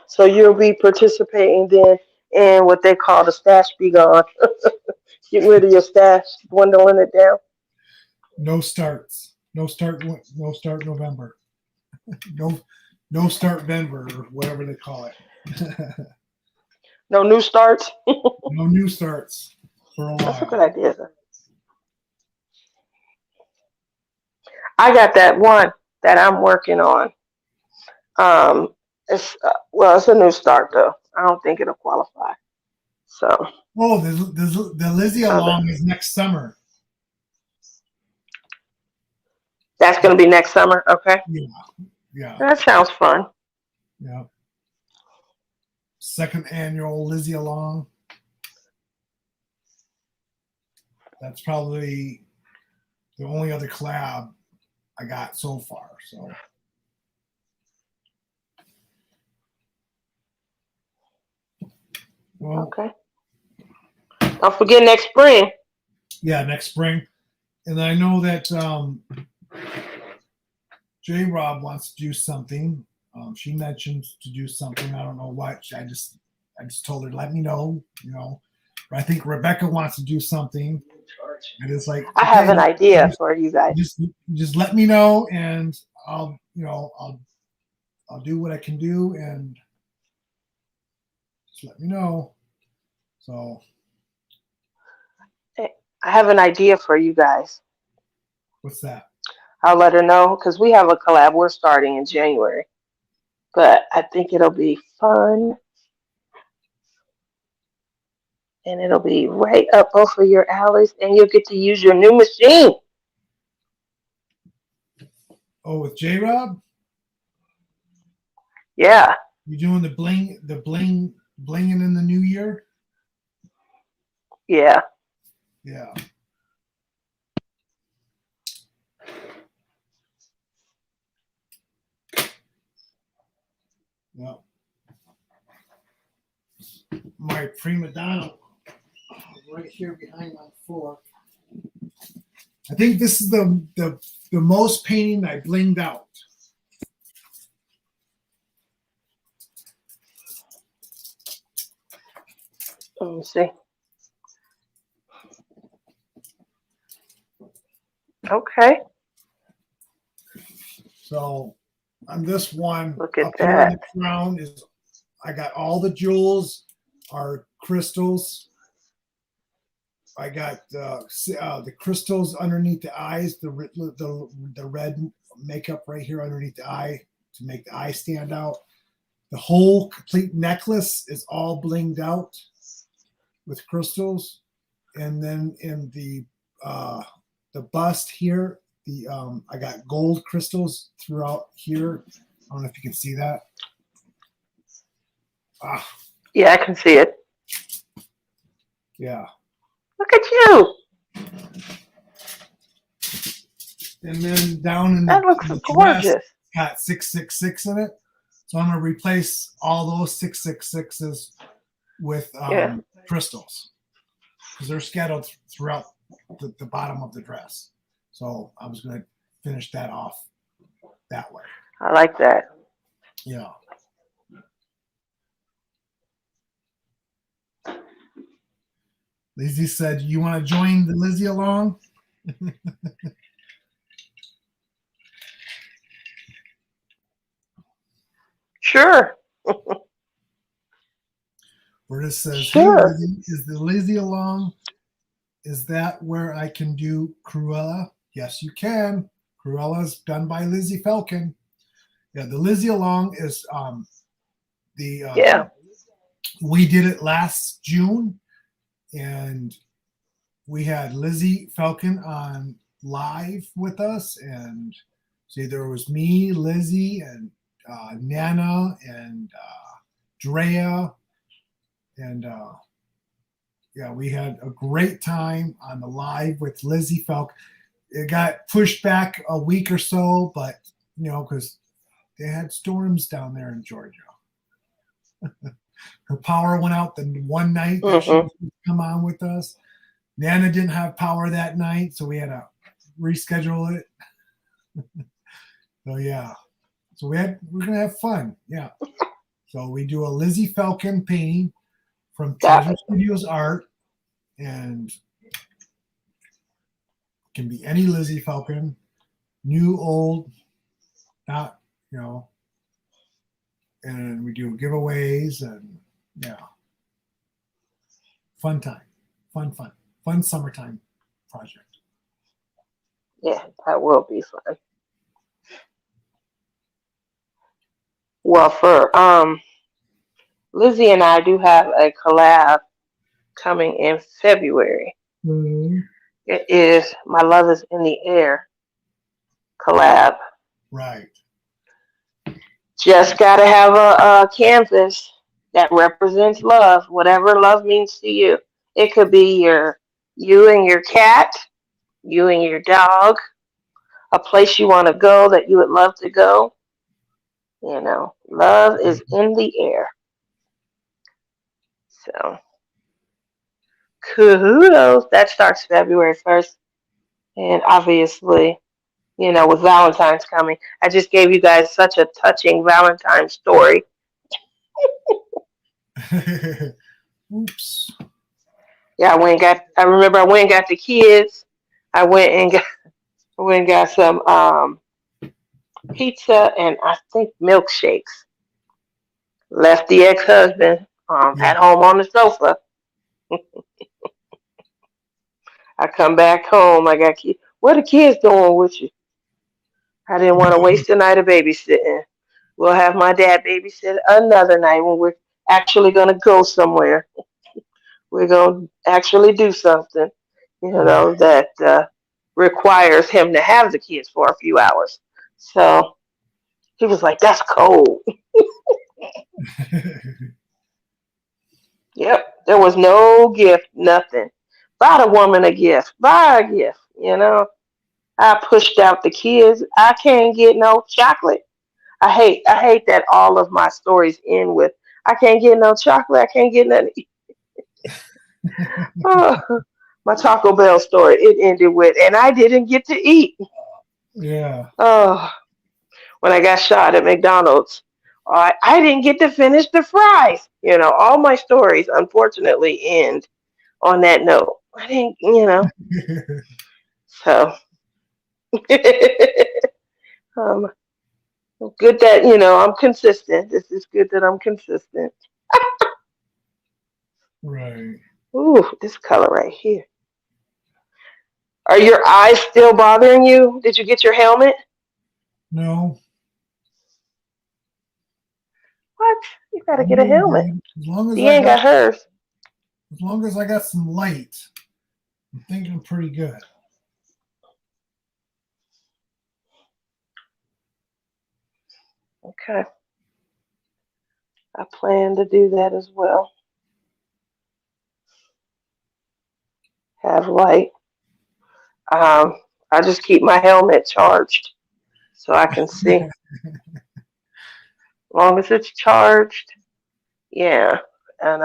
So you'll be participating then in what they call the stash be gone. Get rid of your stash, dwindling it down. No starts. No start November. No start Denver or whatever they call it. No new starts. No new starts for a while. That's a good idea. I got that one that I'm working on. It's a new start though. I don't think it'll qualify. So. Oh, the Lizzie along is next summer. That's going to be next summer. Okay. Yeah. That sounds fun. Yeah. Second annual Lizzie along. That's probably the only other collab I got so far. So. Well, okay. Don't forget next spring. Yeah, next spring. And I know that J Rob wants to do something. She mentioned to do something. I don't know what. I just told her, let me know. I think Rebecca wants to do something. And it's like, I have an idea for you guys. Just let me know, and I'll do what I can do, and just let me know. So I have an idea for you guys. What's that? I'll let her know because we have a collab we're starting in January. But I think it'll be fun and it'll be right up both of your alleys, and you'll get to use your new machine. Oh, with J Rob? Yeah, You doing blinging in the new year? yeah. Yeah. Well, my prima donna right here behind my floor. I think this is the most painting I blinged out. Let me see. Okay, So on this one, look at up here in that. the crown is I got all the jewels are crystals. I got the crystals underneath the eyes, the red makeup right here underneath the eye to make the eye stand out. The whole complete necklace is all blinged out with crystals, and then in the bust here, I got gold crystals throughout here. I don't know if you can see that. Ah, Yeah, I can see it. yeah. Look at you. And then down in That in looks the dress, gorgeous. got 666 in it. So I'm going to replace all those 666s with Yeah, crystals because they're scattered throughout the bottom of the dress. So I was going to finish that off that way. I like that. Yeah. Lizzie said, "You want to join the Lizzie along?" Sure, Where it says, "Hey sure. Lizzie, is the Lizzie along? Is that where I can do Cruella?" Yes, you can. Cruella's done by Lizzie Falcon. Yeah, the Lizzie along is the Yeah, we did it last June, and we had Lizzie Falcon on live with us, and see there was me, Lizzie, and Nana, and Drea, and yeah, we had a great time on the live with Lizzie Falcon. It got pushed back a week or so, but because they had storms down there in Georgia. Her power went out the one night that she was going to come on with us. Nana didn't have power that night, so we had to reschedule it. So yeah, so we're gonna have fun. Yeah. So we do a Lizzie Falcon painting from got Treasure it. Studios Art, and it can be any Lizzie Falcon, new, old, not and we do giveaways and yeah, fun time, fun summertime project. Yeah, that will be fun. Well, for Lizzie and I do have a collab coming in February. It is My Love Is in the Air collab. Right. Just gotta have a canvas that represents love, whatever love means to you. It could be you and your cat, you and your dog, a place you want to go that you would love to go. Love is in the air. So kudos. That starts February 1st. And obviously, with Valentine's coming, I just gave you guys such a touching Valentine's story. Oops. Yeah, I remember I went and got the kids. I went and got some pizza and I think milkshakes. Left the ex-husband Yeah. at home on the sofa. I come back home. I got kids. What are the kids doing with you? I didn't want to waste the night of babysitting. We'll have my dad babysit another night when we're actually going to go somewhere. We're going to actually do something, Right. that requires him to have the kids for a few hours. So he was like, that's cold. Yep. There was no gift, nothing. Buy the woman a gift. Buy a gift. I pushed out the kids. I can't get no chocolate. I hate that all of my stories end with I can't get no chocolate. I can't get nothing. Oh, my Taco Bell story. It ended with and I didn't get to eat. Yeah. Oh, when I got shot at McDonald's. I didn't get to finish the fries. All my stories unfortunately end on that note. I didn't. So um, good that I'm consistent. This is good that I'm consistent. Right. Ooh, this color right here. Are your eyes still bothering you? Did you get your helmet? No, What? You gotta I'm get a doing helmet. good. As long as I Deanne got got hers. as long as I got some light, I'm thinking I'm pretty good. Okay. I plan to do that as well. Have light. Um, I just keep my helmet charged so I can see. As long as it's charged, yeah. And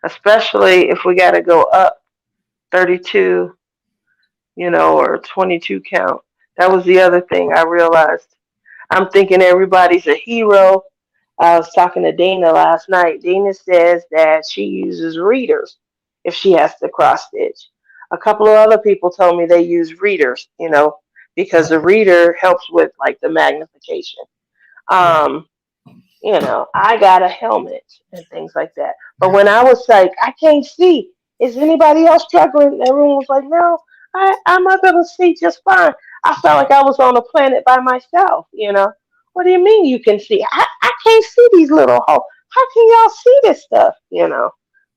especially if we gotta go up 32, or 22 count. That was the other thing I realized. I'm thinking everybody's a hero. I was talking to Dana last night. Dana says that she uses readers if she has to cross stitch. A couple of other people told me they use readers, because the Right. reader helps with like the magnification. Yeah. Um, I got a helmet and things like that. But Yeah. when I was like, I can't see. Is anybody else struggling? Everyone was like, no, I'm able to see just fine. I felt like I was on a planet by myself. What do you mean you can see? I can't see these little holes. How can y'all see this stuff?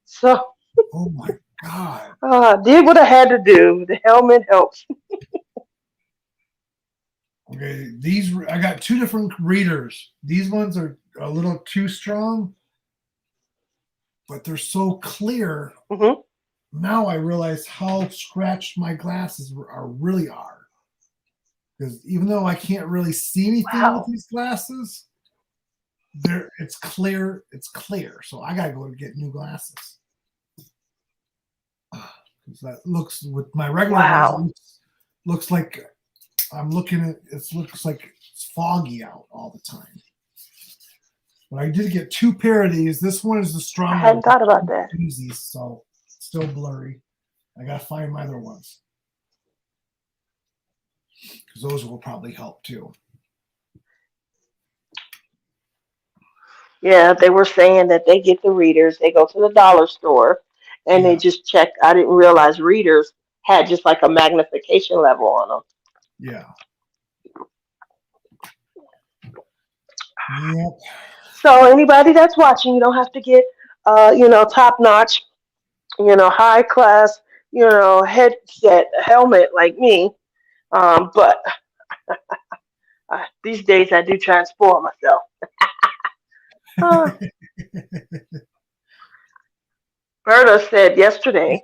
So Oh my God. did what I had to do. The helmet helps. Okay. I got two different readers. These ones are a little too strong, but they're so clear. Hmm. Now I realize how scratched my glasses really are. Because even though I can't really see anything with Wow. these glasses, it's clear. It's clear. So I gotta go get new glasses. Because that looks with my regular ones, Wow. looks like I'm looking at it looks like it's foggy out all the time. But I did get two pair of these. This one is the I stronger hadn't thought about that. easy, so it's still blurry. I gotta find my other ones because those will probably help too. Yeah, they were saying that they get the readers, they go to the dollar store and they Yeah, just check. I didn't realize readers had just like a magnification level on them. yeah, yep. So anybody that's watching, you don't have to get top notch, high class, headset, helmet like me. But these days I do try and spoil myself. Uh, Berta said yesterday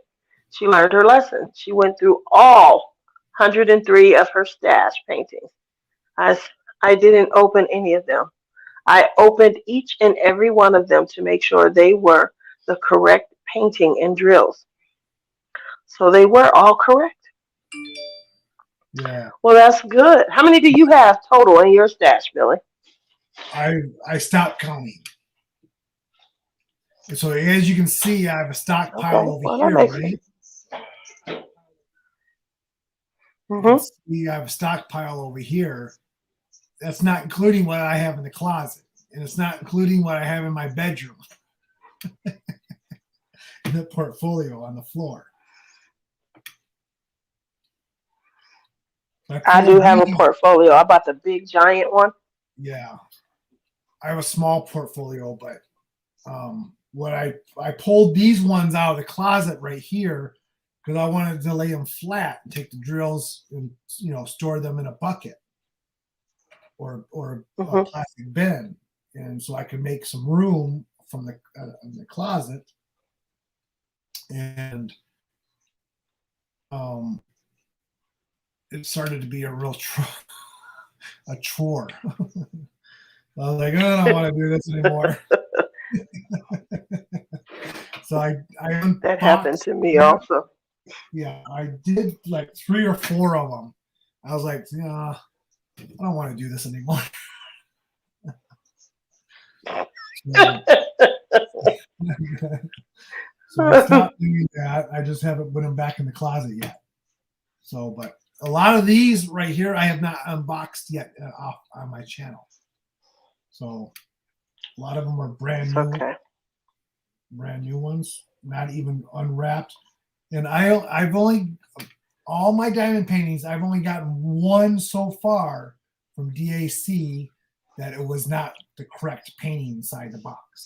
she learned her lesson. She went through all 103 of her stash paintings. I, I didn't open any of them. I opened each and every one of them to make sure they were the correct painting and drills. So they were all correct. Yeah. Well, that's good. How many do you have total in your stash, Billy? I I stopped counting. So as you can see, I have a stockpile Okay, over well, that here, makes sense. right? You can Hmm. see I have a stockpile over here. That's not including what I have in the closet, and it's not including what I have in my bedroom, in the portfolio on the floor. I I pulled do have a these. portfolio. I bought the big giant one. Yeah, I have a small portfolio, but um, what I pulled these ones out of the closet right here because I wanted to lay them flat and take the drills and store them in a bucket or a Hmm. plastic bin, and so I could make some room from in the closet. And it started to be a real a chore. I was like, oh, I don't want to do this anymore. So I That happened unboxed. to me also. Yeah, I did like 3 or 4 of them. I was like, yeah, I don't want to do this anymore. So, so I stopped doing that. I just haven't put them back in the closet yet. So, but a lot of these right here, I have not unboxed yet off on my channel. So a lot of them are It's okay. brand new ones, not even unwrapped. And I've only all my diamond paintings, I've only gotten one so far from DAC that it was not the correct painting inside the box.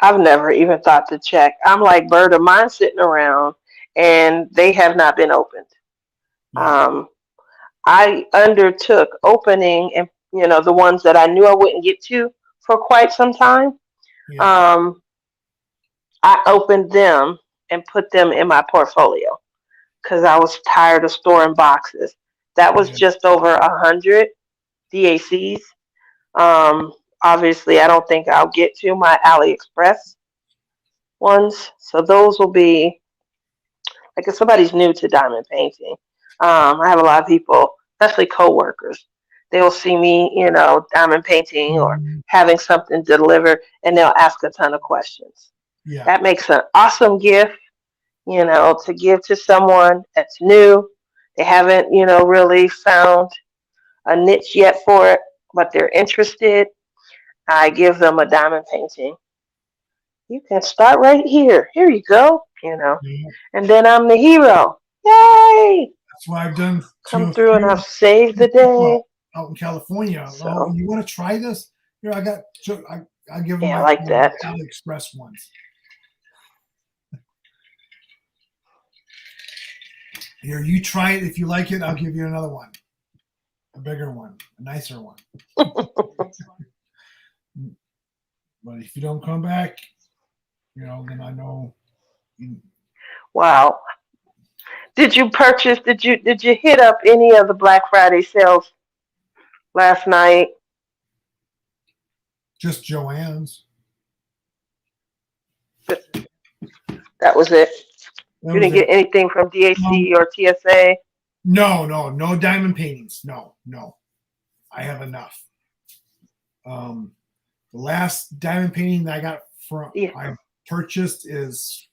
I've never even thought to check. I'm like, Berta, mine sitting around and they have not been opened. Yeah. I undertook opening and the ones that I knew I wouldn't get to for quite some time. Yeah. Um, I opened them and put them in my portfolio because I was tired of storing boxes. That was Yeah. just over 100 DACs. Um, Obviously, I don't think I'll get to my AliExpress ones, so those will be like if somebody's new to diamond painting. I have a lot of people, especially coworkers. They'll see me, diamond painting or Mhm. having something delivered, and they'll ask a ton of questions. Yeah. That makes an awesome gift, to give to someone that's new. They haven't, really found a niche yet for it, but they're interested. I give them a diamond painting. You can start right here. Here you go. Yeah. And then I'm the hero. Yay! That's what I've done to Come a through and few I've saved the people day. out in California. Oh, So, you want to try this? Here, I give them yeah, I my like that. AliExpress ones. Here, you try it. If you like it, I'll give you another one, a bigger one, a nicer one. But if you don't come back, then I know. Wow. Did you hit up any of the Black Friday sales last night? Just Joanne's. That was it. That You was didn't get it. anything from No, DAC or TSA? no diamond paintings. No. I have enough. The last diamond painting that I got Yeah. I purchased is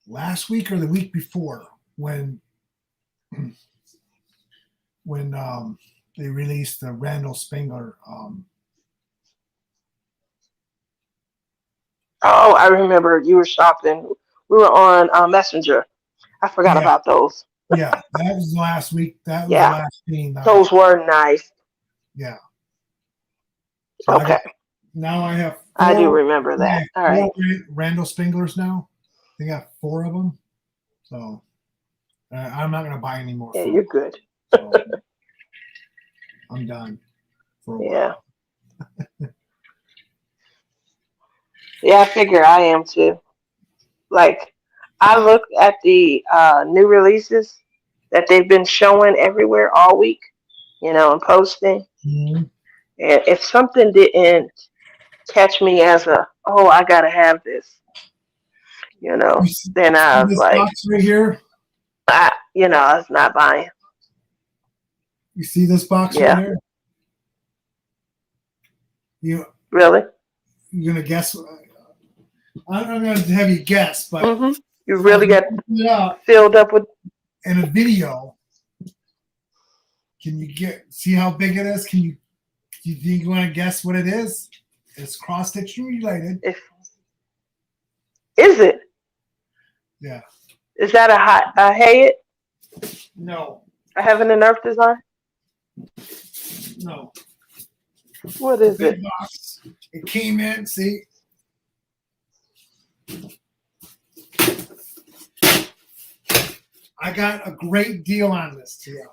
last week or the week before when they released the Randall Spangler. Oh, I remember you were shopping. We were on Messenger. I forgot Yeah, about those. yeah, that was last week. That was the Yeah, last painting that I those got. were nice. Yeah, so I Okay, got now. I have I do four. remember I that. have All right. four Randall Spanglers now. They got 4 of them. So I'm not going to buy any more Yeah, for a you're while. good. So I'm done for a Yeah. while. Yeah, I figure I am too. Like, I look at the new releases that they've been showing everywhere all week, and posting. Mhm. And if something didn't catch me as oh, I gotta have this, You see then I was this like, box right here? I was not buying. You see this box right Yeah, here? You really. you're gonna guess? I'm gonna have you guess, but You I was really gonna got open it up filled up with. in a video. Can you see how big it is? Do you think you want to guess what it is? It's cross stitch related. If is it? Yeah. Is that a Hayat? No. A Heaven and Earth design? No. What The is it? big box. It came in. See, I got a great deal on this, Tia.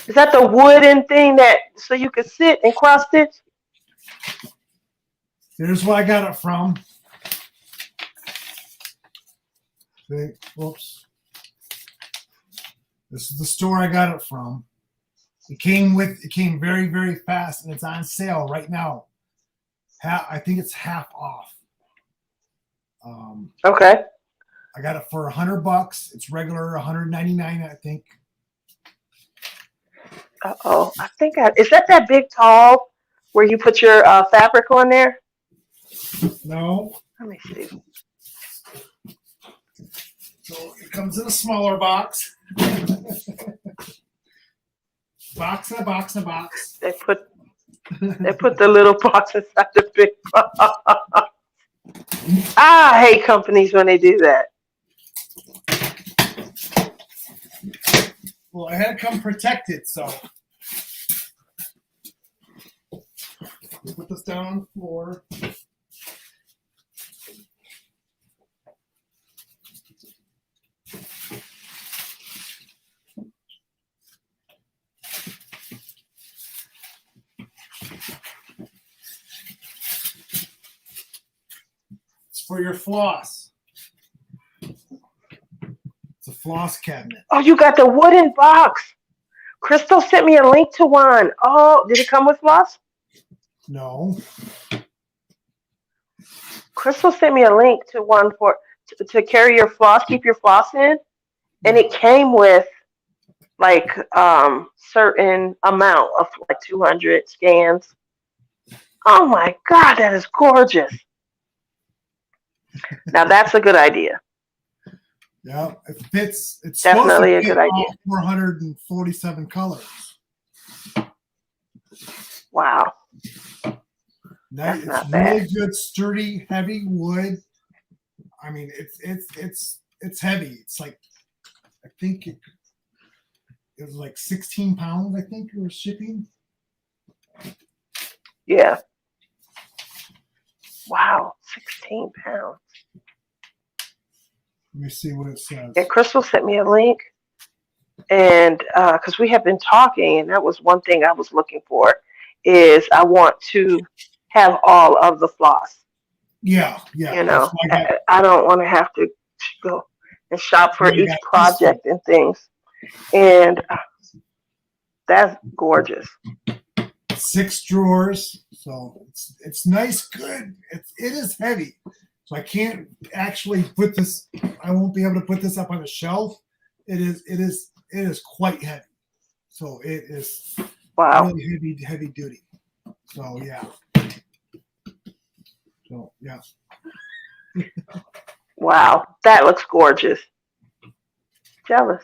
Is that the wooden thing that so you could sit and cross stitch? Here's where I got it from. See, whoops. This is the store I got it from. It came very, very fast, and it's on sale right now. I think it's half off. Okay. I got it for $100. It's regular $199, I think. Uh-oh. Is that big tall where you put your fabric on there? No. Let me see. So it comes in a smaller box. Box in a box in a box. They put the little box inside the big box. I hate companies when they do that. Well, I had to come protected, so we put this down on the floor. It's for your floss. It's a floss cabinet. Oh, you got the wooden box. Crystal sent me a link to one. Oh, did it come with floss? No. Crystal sent me a link to one to carry your floss, keep your floss in, and it came with like certain amount of like 200 scans. Oh my God, that is gorgeous. Now that's a good idea. Yeah, it fits. It's Definitely a supposed to good fit idea. all 447 colors. Wow. It's not really bad. good, sturdy, heavy wood. I mean, it's heavy. It's like, I think it was like 16 pounds. I think it was shipping. Yeah. Wow, 16 pounds. Let me see what it says. Yeah, Crystal sent me a link, and because we have been talking, and that was one thing I was looking for, is I want to have all of the floss. Yeah. You know, I don't want to have to go and shop for each project and things, and that's gorgeous. 6 drawers, so it's nice, good. It is heavy, so I can't actually put this. I won't be able to put this up on a shelf. It is quite heavy, so it is Wow. really heavy duty. So yeah. Wow, that looks gorgeous. Jealous.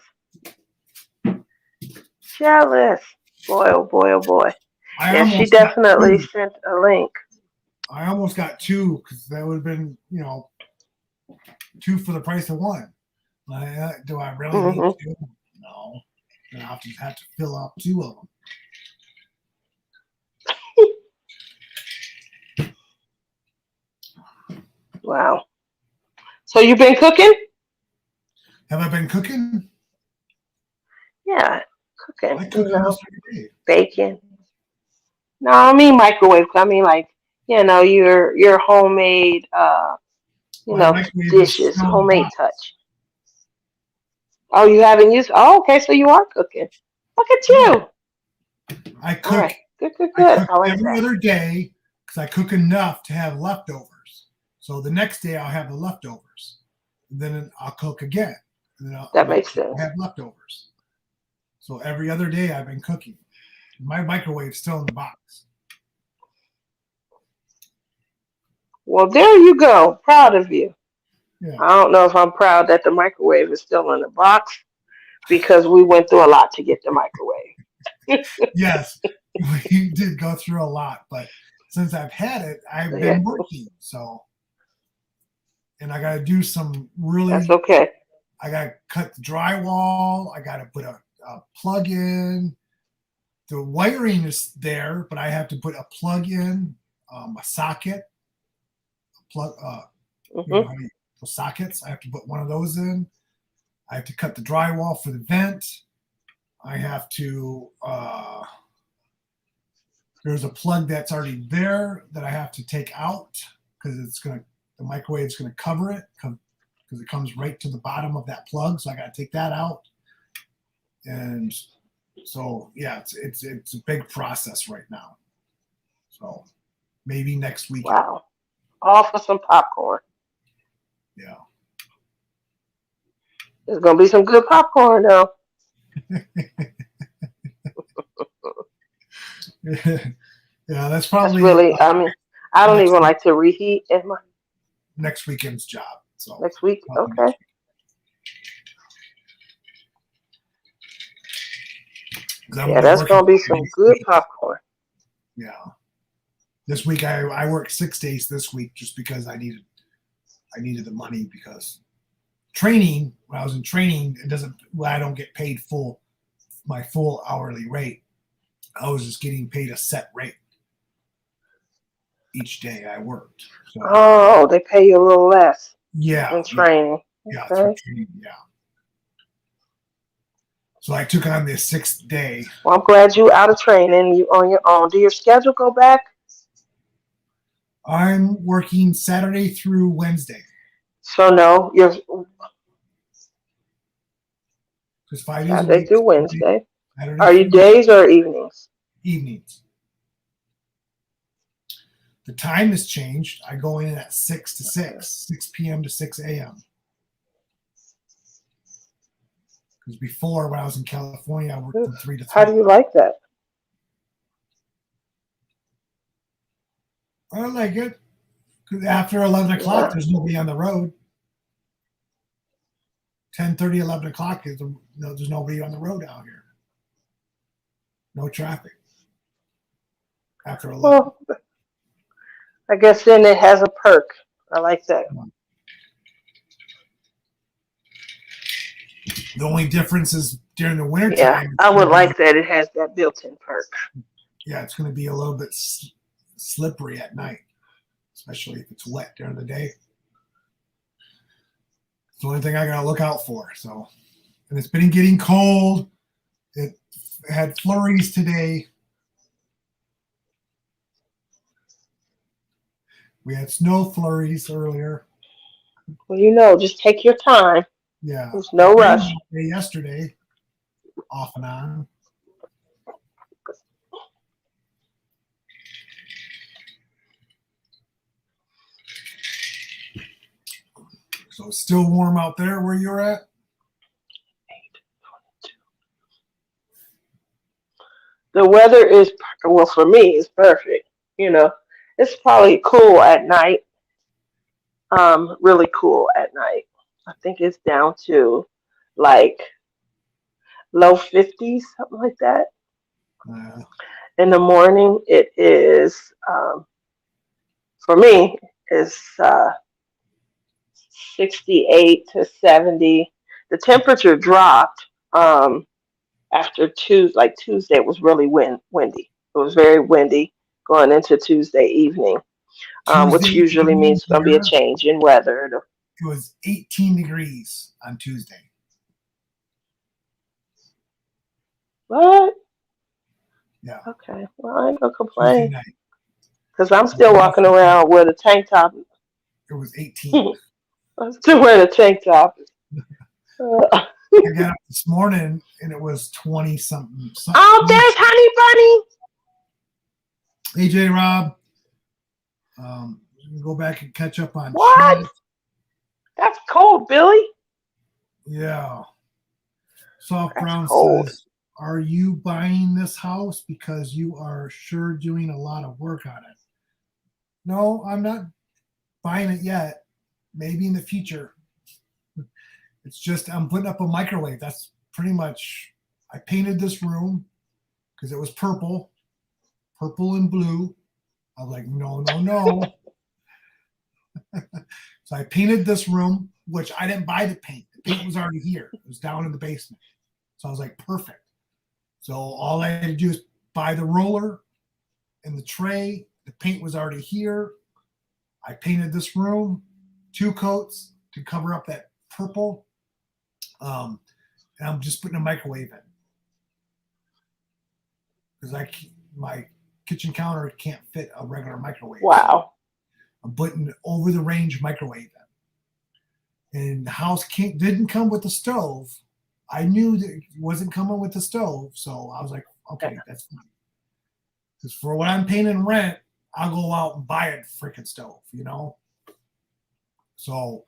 Boy, oh boy, oh boy. Yeah, she definitely sent a link. I almost got 2 because that would have been, 2 for the price of 1. Do I really need 2? No. I have to fill up 2 of them. Wow. So you've been cooking? Have I been cooking? Yeah, cooking. I cook almost every day. Baking. No, I mean microwave. I mean like, your homemade dishes, homemade touch. Oh, you haven't used? Oh, okay. So you are cooking. Look at you. I cook. All right. Good. I cook every other day because I cook enough to have leftovers. So the next day I'll have the leftovers. And then I'll cook again. And then that makes sense. Have leftovers. So every other day I've been cooking. My microwave's still in the box. Well, there you go. Proud of you. Yeah. I don't know if I'm proud that the microwave is still in the box because we went through a lot to get the microwave. Yes, we did go through a lot, but since I've had it, I've been working. So, and I got to do some really. That's okay. I got to cut the drywall. I got to put a plug in. the wiring is there, but I have to put a plug in, a socket, a plug, the sockets. I have to put one of those in. I have to cut the drywall for the vent. I have to, there's a plug that's already there that I have to take out because the microwave's going to cover it because it comes right to the bottom of that plug. So I got to take that out. And so, yeah, it's a big process right now. So maybe next week. Wow. All for some popcorn. Yeah. There's going to be some good popcorn, though. Yeah, that's probably really, I mean, I don't even like to reheat in my next weekend's job. So next week. Okay. Yeah, that's going to be some good popcorn. Yeah. This week I worked 6 days this week just because I needed the money because training, when I was in training, I don't get paid my full hourly rate. I was just getting paid a set rate each day I worked. So, oh, they pay you a little less. Yeah. In training. Yeah. Okay. Through training, yeah. So I took on the 6th day. Well, I'm glad you're out of training. You on your own. Do your schedule go back? I'm working Saturday through Wednesday. So no, you're Just 5 days Saturday through Wednesday. Saturday Are you days or evenings? Evenings. The time has changed. I go in at 6 to 6 p.m. to 6 a.m. Because before, when I was in California, I worked from 3 to 3. How do you like that? I like it. Because after 11 o'clock, there's nobody on the road. 10:30, 11 o'clock, there's nobody on the road out here. No traffic. After 11. Well, I guess then it has a perk. I like that. The only difference is during the winter Yeah, time. I would like that. It has that built-in perk. Yeah, it's going to be a little bit slippery at night, especially if it's wet during the day. It's the only thing I got to look out for. So, and it's been getting cold. It had flurries today. We had snow flurries earlier. Well, just take your time. Yeah. There's no rush. Yesterday, off and on. So it's still warm out there where you're at? 8:22. The weather is, well, for me, it's perfect. It's probably cool at night. Really cool at night. I think it's down to like low 50s, something like that. In the morning, it is, for me, is 68 to 70. The temperature dropped after Tuesday. It was really windy. It was very windy going into Tuesday evening, which usually means it's going to be a change in weather. It was 18 degrees on Tuesday. What? Yeah. Okay. Well, I ain't going to complain. Because I'm still walking around with a tank top. It was 18. I'm still wearing a tank top. I got up this morning and it was 20 something. Oh, there's Honey Bunny. AJ Rob. Go back and catch up on what? Chat. That's cold, Billy. Yeah. Soft Brown cold. Says, are you buying this house because you are sure doing a lot of work on it? No, I'm not buying it yet. Maybe in the future. It's just I'm putting up a microwave. That's pretty much, I painted this room because it was purple and blue. I was like, no. So I painted this room, which I didn't buy the paint. The paint was already here. It was down in the basement. So I was like, perfect. So all I had to do is buy the roller and the tray. The paint was already here. I painted this room 2 coats to cover up that purple. And I'm just putting a microwave in because my kitchen counter can't fit a regular microwave. Wow. So I'm putting over the range microwave in. And the house didn't come with the stove. I knew that it wasn't coming with the stove, so I was like, okay, that's fine. Because for what I'm paying in rent, I'll go out and buy a freaking stove, you know? So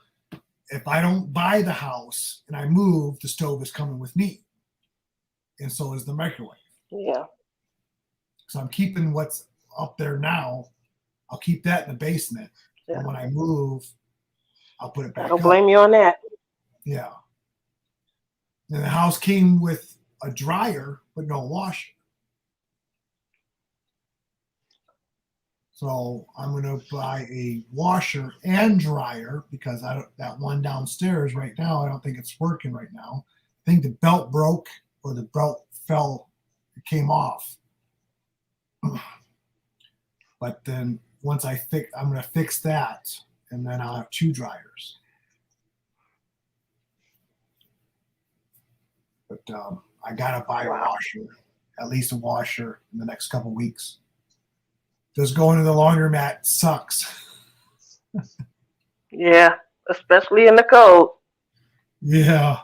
if I don't buy the house and I move, the stove is coming with me. And so is the microwave. Yeah. So I'm keeping what's up there now. I'll keep that in the basement. Yeah. And when I move, I'll put it back I don't up. blame you on that. Yeah. And the house came with a dryer, but no washer. So I'm going to buy a washer and dryer because that one downstairs right now, I don't think it's working right now. I think the belt broke or the belt it came off. But then once I'm going to fix that, and then I'll have 2 dryers. But I got to buy a washer, at least a washer in the next couple weeks. Just going to the laundromat sucks. Yeah, especially in the cold. Yeah.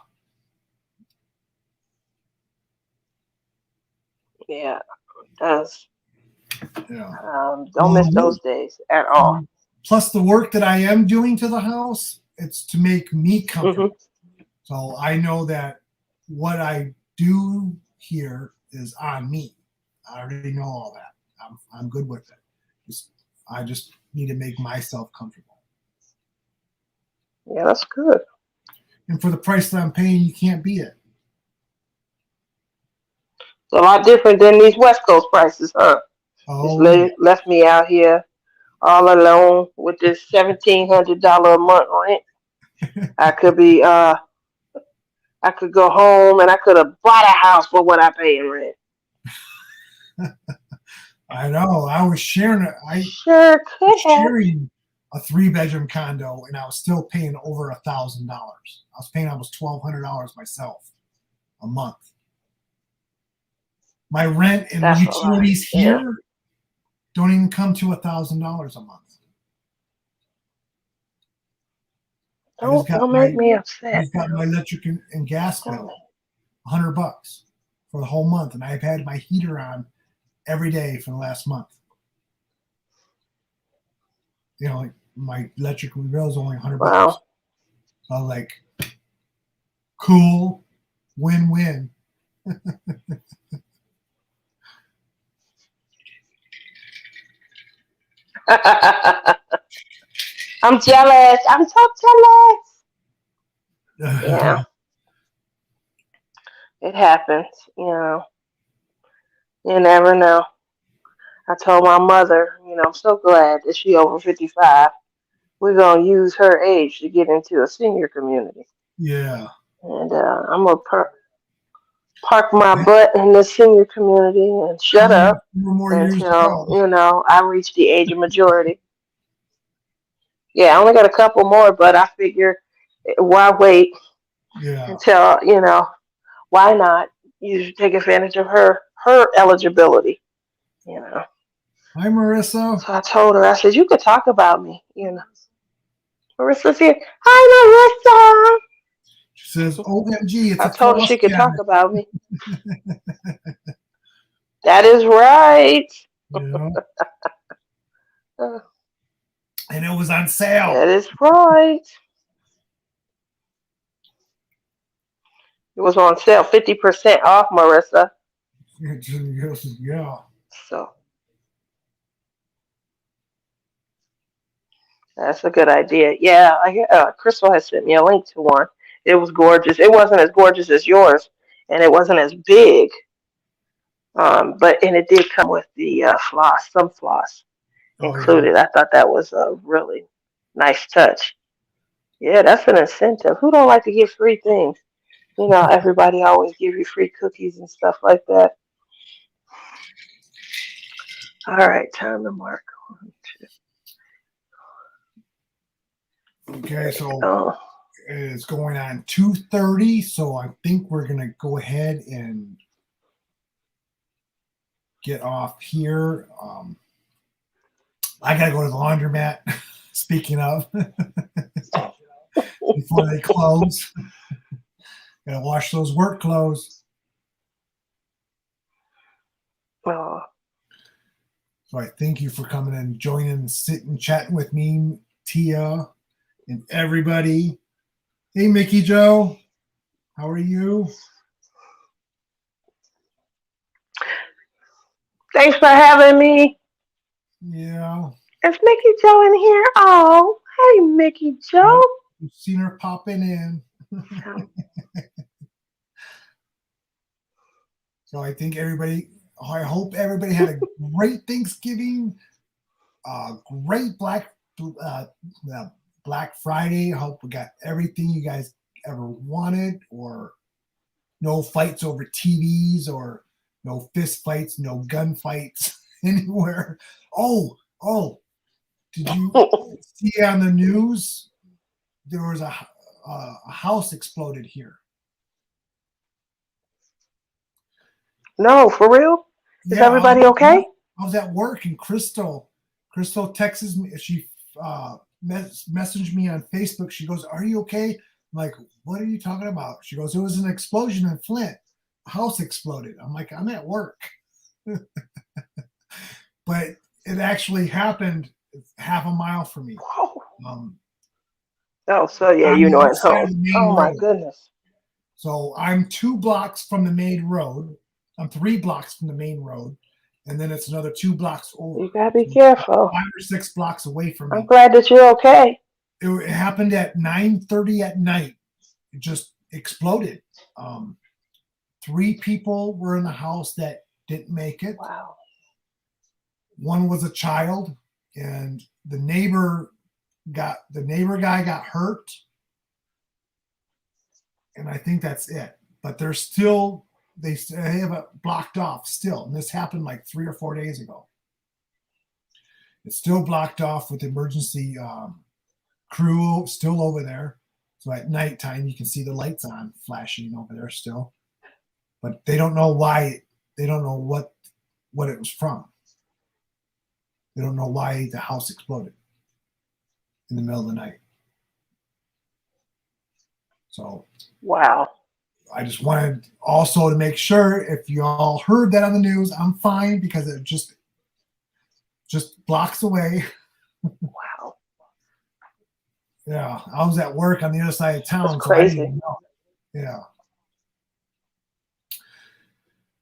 Yeah, it does. Yeah. Don't miss those days at all. Plus the work that I am doing to the house, it's to make me comfortable. Mm-hmm. So I know that what I do here is on me. I already know all that. I'm good with it. I just need to make myself comfortable. Yeah, that's good. And for the price that I'm paying, you can't beat it. It's a lot different than these West Coast prices, huh? Oh, Just left me out here all alone with this $1,700 a month rent. I could go home and I could have bought a house for what I pay in rent. I know. I was sharing it. Sure could have. Sharing a 3-bedroom condo, and I was still paying over $1,000. I was paying almost $1,200 myself a month. My rent and utilities here don't even come to $1,000 a month. Don't make me upset. I just got my electric and gas bill, $100 for the whole month, and I've had my heater on every day for the last month. You know, like my electric bill is only $100. Wow. So I was like, cool, win-win. I'm jealous. I'm so jealous. Yeah. It happens, you know. You never know. I told my mother, I'm so glad that she's over 55. We're going to use her age to get into a senior community. Yeah. And I'm going to park my butt in the senior community and shut up until, I reach the age of majority. Yeah, I only got a couple more, but I figure why wait until, why not? You should take advantage of her eligibility, Hi, Marissa. So I told her, I said, you could talk about me, Marissa's here. Hi, Marissa. She says, OMG, I told her she could talk about me. That is right. Yeah. And it was on sale. That is right. It was on sale, 50% off, Marissa. Yeah. So that's a good idea. Yeah, Crystal has sent me a link to one. It was gorgeous. It wasn't as gorgeous as yours, and it wasn't as big. But it did come with the some floss included. Yeah. I thought that was a really nice touch. Yeah, that's an incentive. Who don't like to get free things? Everybody always give you free cookies and stuff like that. All right, time to mark. 1, 2. Okay, so Oh, it's going on 2:30, so I think we're gonna go ahead and get off here. I gotta go to the laundromat. Speaking of, before they close, gotta wash those work clothes. oh, So I thank you for coming and joining, sitting, chatting with me, Tia, and everybody. Hey, Mickey Joe, how are you? thanks for having me. Yeah, Is Mickey Joe in here? Oh, hey, Mickey Joe. you've seen her popping in. Oh, So I think everybody, I hope everybody had a great Thanksgiving, great uh, Black Friday. I hope we got everything you guys ever wanted, or no fights over TVs, or no fist fights, no gun fights anywhere. Oh, did you see on the news? There was a house exploded here. no, for real? Is Yeah, everybody okay? I was at work, and Crystal texts me. She messaged me on Facebook. She goes, "Are you okay?" I'm like, "What are you talking about?" She goes, "It was an explosion in Flint. A house exploded." I'm like, "I'm at work," but it actually happened half a mile from me. Whoa. Um, Oh, so yeah, on you the know other at side home. of the main Oh my road. goodness. So I'm 2 blocks from the main road. I'm 3 blocks from the main road, and then it's another 2 blocks over. You gotta be So it's about careful. 5 or 6 blocks away from I'm me. glad that you're okay. It happened at 9:30 at night. It just exploded. 3 people were in the house that didn't make it. Wow. One was a child, and the neighbor guy got hurt, and I think that's it. But they're still they have it blocked off still, and this happened like 3 or 4 days ago. It's still blocked off with emergency crew still over there. So at nighttime, you can see the lights on flashing over there still, but they don't know why. They don't know what it was from. They don't know why the house exploded in the middle of the night. So Wow. I just wanted also to make sure if you all heard that on the news, I'm fine because it just blocks away. Wow. Yeah, I was at work on the other side of That's town, so I didn't crazy. even know. Yeah.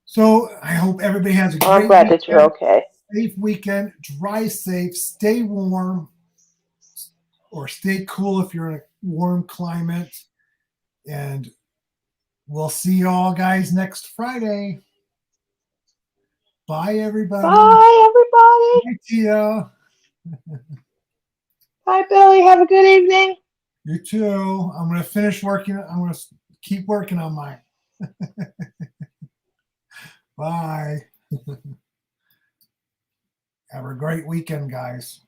So I hope everybody has a Well, I'm great glad that you're weekend, okay. safe weekend, drive safe, stay warm, or stay cool if you're in a warm climate. And we'll see you all guys next Friday. Bye, everybody. Bye, everybody. Bye, Tia. Bye, Billy. Have a good evening. You too. I'm going to finish working. I'm going to keep working on mine. Bye. Have a great weekend, guys.